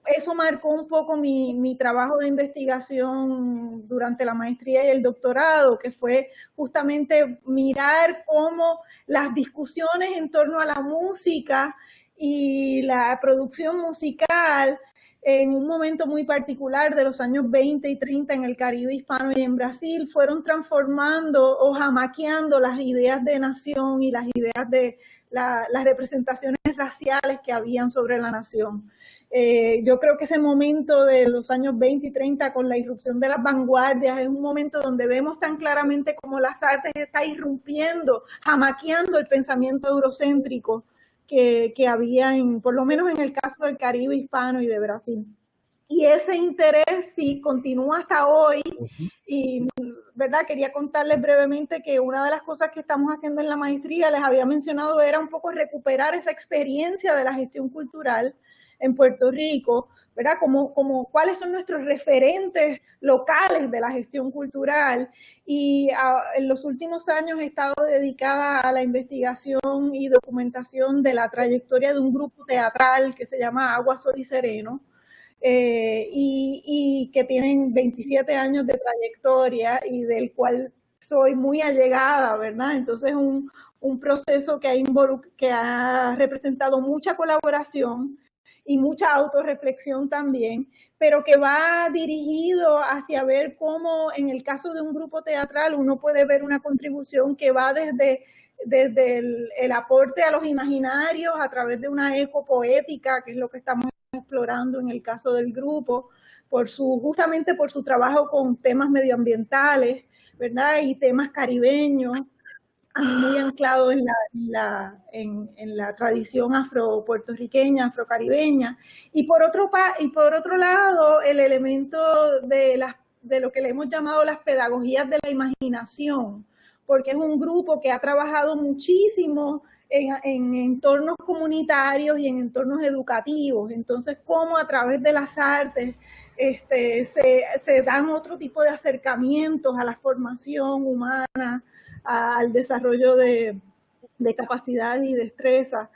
eso marcó un poco mi trabajo de investigación durante la maestría y el doctorado, que fue justamente mirar cómo las discusiones en torno a la música y la producción musical en un momento muy particular de los años 20 y 30 en el Caribe hispano y en Brasil fueron transformando o jamaqueando las ideas de nación y las ideas de las representaciones raciales que habían sobre la nación. Yo creo que ese momento de los años 20 y 30 con la irrupción de las vanguardias es un momento donde vemos tan claramente cómo las artes están irrumpiendo, jamaqueando el pensamiento eurocéntrico que había, por lo menos en el caso del Caribe hispano y de Brasil. Y ese interés sí continúa hasta hoy. Y, ¿verdad? Quería contarles brevemente que una de las cosas que estamos haciendo en la maestría, les había mencionado, era un poco recuperar esa experiencia de la gestión cultural en Puerto Rico, ¿verdad? Como cuáles son nuestros referentes locales de la gestión cultural. Y en los últimos años he estado dedicada a la investigación y documentación de la trayectoria de un grupo teatral que se llama Agua, Sol y Sereno, y que tienen 27 años de trayectoria y del cual soy muy allegada, ¿verdad? Entonces un proceso que ha representado mucha colaboración y mucha autorreflexión también, pero que va dirigido hacia ver cómo en el caso de un grupo teatral uno puede ver una contribución que va desde el aporte a los imaginarios a través de una ecopoética, que es lo que estamos explorando en el caso del grupo, justamente por su trabajo con temas medioambientales, ¿verdad? Y temas caribeños, muy anclado en la tradición afro-puertorriqueña, afro-caribeña. Y por otro lado, el elemento de lo que le hemos llamado las pedagogías de la imaginación, porque es un grupo que ha trabajado muchísimo en entornos comunitarios y en entornos educativos. Entonces, cómo a través de las artes se dan otro tipo de acercamientos a la formación humana, al desarrollo de capacidades y destrezas.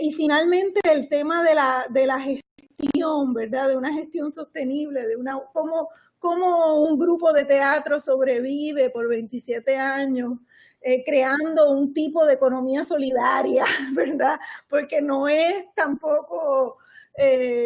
Y finalmente el tema de la gestión, ¿verdad? De una gestión sostenible, cómo un grupo de teatro sobrevive por 27 años, creando un tipo de economía solidaria, ¿verdad? Porque no es tampoco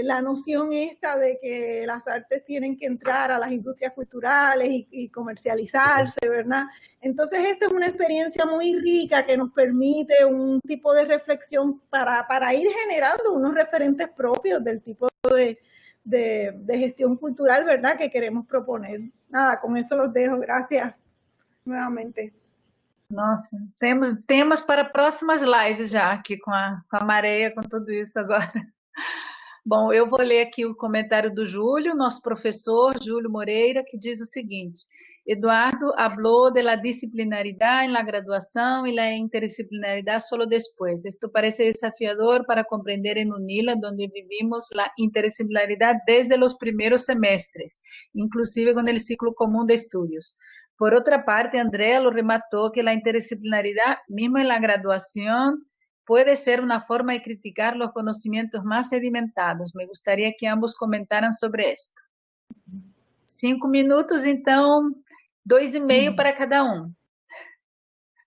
la noción esta de que las artes tienen que entrar a las industrias culturales y comercializarse, ¿verdad? Entonces esta es una experiencia muy rica que nos permite un tipo de reflexión para ir generando unos referentes propios del tipo de gestión cultural, ¿verdad?, que queremos proponer. Nada, con eso los dejo. Gracias nuevamente. Nossa, temos temas para próximas lives já aqui com a Maréia, com tudo isso agora. Bom, eu vou ler aqui o comentário do Júlio, nosso professor, Júlio Moreira, que diz o seguinte: Eduardo habló de la disciplinaridad en la graduación y la interdisciplinaridad solo después. Esto parece desafiador para comprender en UNILA, donde vivimos la interdisciplinaridad desde los primeros semestres, inclusive con el ciclo común de estudios. Por otra parte, Andrea lo remató que la interdisciplinaridad, mismo en la graduación, puede ser una forma de criticar los conocimientos más sedimentados. Me gustaría que ambos comentaran sobre esto. 5 minutos, então 2,5 para cada um.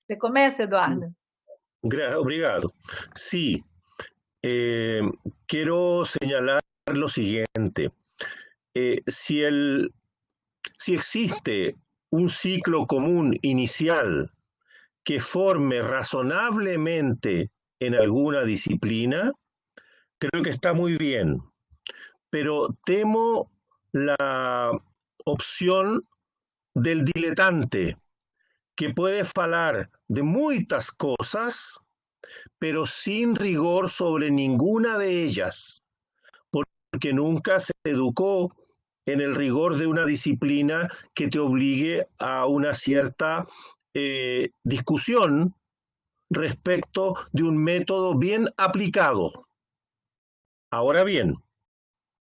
Você começa, Eduardo? Obrigado. Sí, quiero señalar lo siguiente. Si existe un ciclo común inicial que forme razonablemente en alguna disciplina, creo que está muy bien, pero temo la opción del diletante, que puede falar de muchas cosas, pero sin rigor sobre ninguna de ellas, porque nunca se educó en el rigor de una disciplina que te obligue a una cierta discusión respecto de un método bien aplicado. Ahora bien,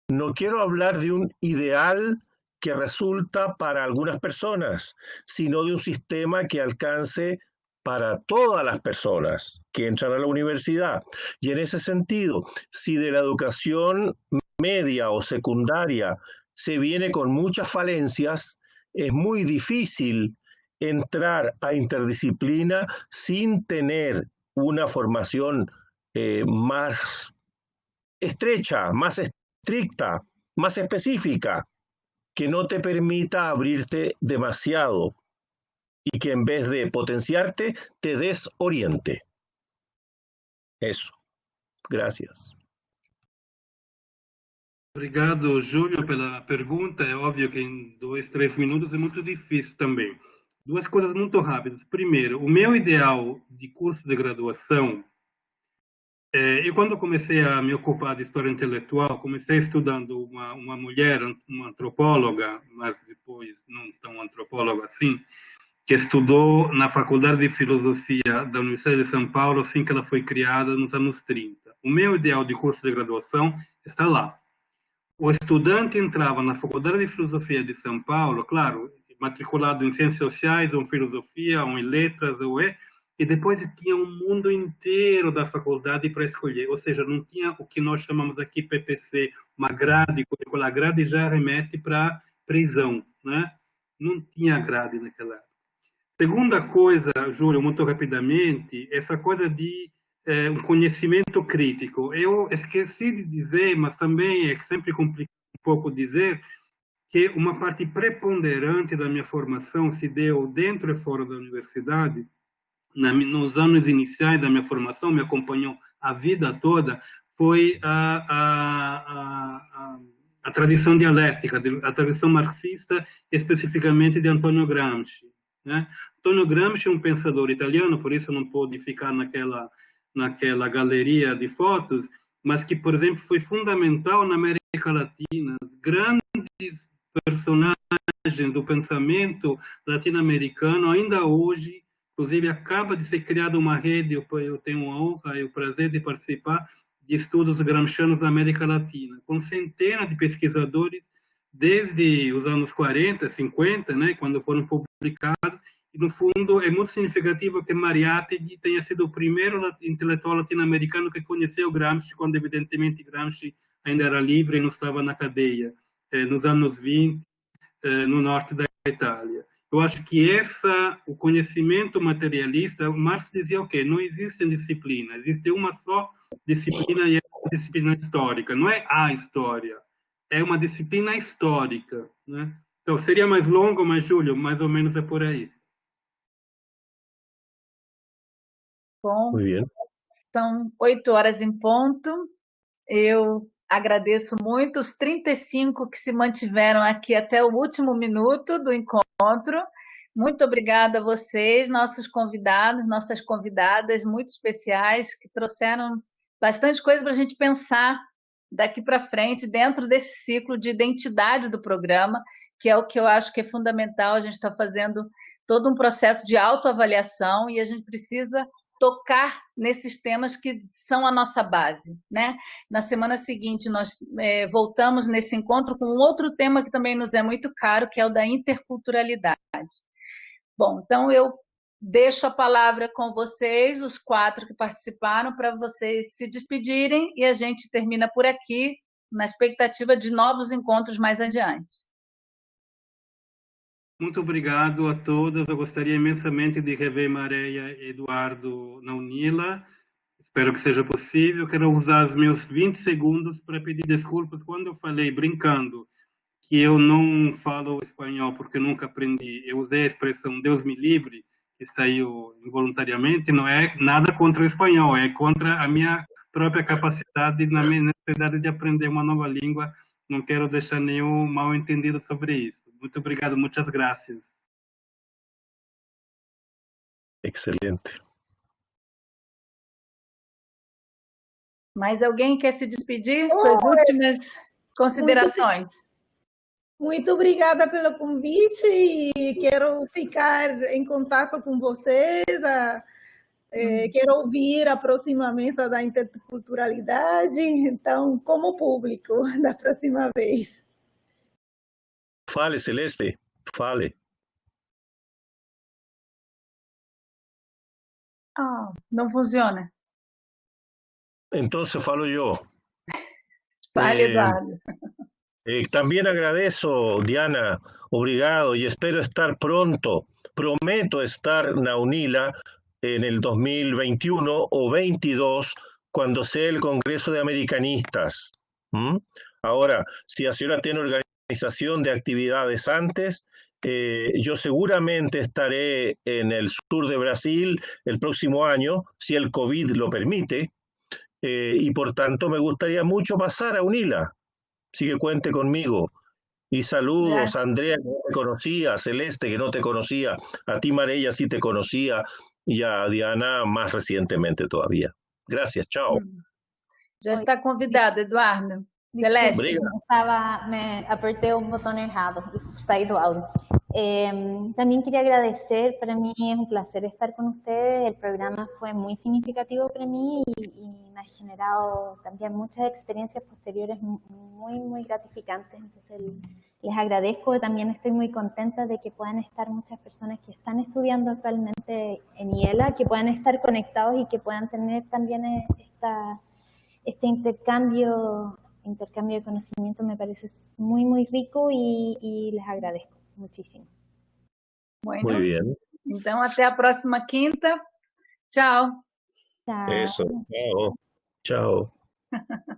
no quiero hablar de un ideal que resulta para algunas personas, sino de un sistema que alcance para todas las personas que entran a la universidad. Y en ese sentido, si de la educación media o secundaria se viene con muchas falencias, es muy difícil entrar a interdisciplina sin tener una formación más estrecha, más estricta, más específica, que no te permita abrirte demasiado y que en vez de potenciarte, te desoriente. Eso. Gracias. Obrigado, Júlio, pela pergunta. É óbvio que em 2, 3 minutos é muito difícil também. Duas coisas muito rápidas. Primeiro, o meu ideal de curso de graduação E quando comecei a me ocupar de história intelectual, comecei estudando uma mulher, uma antropóloga, mas depois não tão antropóloga assim, que estudou na Faculdade de Filosofia da Universidade de São Paulo assim que ela foi criada nos anos 30. O meu ideal de curso de graduação está lá. O estudante entrava na Faculdade de Filosofia de São Paulo, claro, matriculado em Ciências Sociais, ou em Filosofia, ou em Letras, e depois tinha um mundo inteiro da faculdade para escolher, ou seja, não tinha o que nós chamamos aqui PPC, uma grade curricular. A grade já remete para prisão, né? Não tinha grade naquela época. Segunda coisa, Júlio, muito rapidamente, essa coisa de um conhecimento crítico. Eu esqueci de dizer, mas também é sempre complicado um pouco dizer, que uma parte preponderante da minha formação se deu dentro e fora da universidade, nos anos iniciais da minha formação, me acompanhou a vida toda, foi a tradição dialética, a tradição marxista, especificamente de Antonio Gramsci. Né? Antonio Gramsci é um pensador italiano, por isso não pôde ficar naquela galeria de fotos, mas que, por exemplo, foi fundamental na América Latina. Grandes personagens do pensamento latino-americano, ainda hoje, inclusive acaba de ser criada uma rede, eu tenho a honra e o prazer de participar de estudos gramscianos na América Latina, com centenas de pesquisadores desde os anos 40, 50, né, quando foram publicados, e no fundo é muito significativo que Mariátegui tenha sido o primeiro intelectual latino-americano que conheceu Gramsci, quando evidentemente Gramsci ainda era livre e não estava na cadeia, nos anos 20, no norte da Itália. Eu acho que o conhecimento materialista, o Marx dizia o quê? Não existem disciplinas, existe uma só disciplina e é a disciplina histórica. Não é a história, é uma disciplina histórica. Né? Então, seria mais longo, mas, Júlio, mais ou menos é por aí. Bom, Muy bien. são 8 horas em ponto. Eu agradeço muito os 35 que se mantiveram aqui até o último minuto do encontro. Muito obrigada a vocês, nossos convidados, nossas convidadas muito especiais, que trouxeram bastante coisa para a gente pensar daqui para frente, dentro desse ciclo de identidade do programa, que é o que eu acho que é fundamental. A gente está fazendo todo um processo de autoavaliação e a gente precisa tocar nesses temas que são a nossa base, né? Na semana seguinte, nós voltamos nesse encontro com um outro tema que também nos é muito caro, que é o da interculturalidade. Bom, então eu deixo a palavra com vocês, os 4 que participaram, para vocês se despedirem e a gente termina por aqui, na expectativa de novos encontros mais adiante. Muito obrigado a todas. Eu gostaria imensamente de rever Maria e Eduardo na UNILA. Espero que seja possível. Quero usar os meus 20 segundos para pedir desculpas quando eu falei, brincando, que eu não falo espanhol porque nunca aprendi. Eu usei a expressão Deus me livre, que saiu involuntariamente. Não é nada contra o espanhol, é contra a minha própria capacidade na minha necessidade de aprender uma nova língua. Não quero deixar nenhum mal entendido sobre isso. Muito obrigado, muitas graças. Excelente. Mais alguém quer se despedir? Suas últimas considerações. Muito obrigada pelo convite e quero ficar em contato com vocês. Quero ouvir a próxima mesa da interculturalidade, então, como público, da próxima vez. Fale, Celeste, fale. Não funciona. Entonces falo yo. Fale, Eduardo. También agradezco, Diana, obrigado, y espero estar pronto. Prometo estar na UNILA en el 2021 o 22, cuando sea el Congreso de Americanistas. Ahora, si la señora tiene organización de actividades antes, yo seguramente estaré en el sur de Brasil el próximo año, si el COVID lo permite, y por tanto me gustaría mucho pasar a UNILA. Así que cuente conmigo. Y saludos a Andrea, que no te conocía, a Celeste, que no te conocía, a ti, María, sí te conocía, y a Diana más recientemente todavía. Gracias, chao. Já está convidado, Eduardo. Celeste. Obrigado. Me aperté un botón errado y saí do audio. También quería agradecer, para mí es un placer estar con ustedes, el programa fue muy significativo para mí y me ha generado también muchas experiencias posteriores muy gratificantes, entonces les agradezco, también estoy muy contenta de que puedan estar muchas personas que están estudiando actualmente en IELA, que puedan estar conectados y que puedan tener también este intercambio de conocimiento, me parece muy rico y les agradezco muchísimo. Bueno, muy bien. Então, até a próxima quinta. Tchau. Chao. Eso, chao. Chao.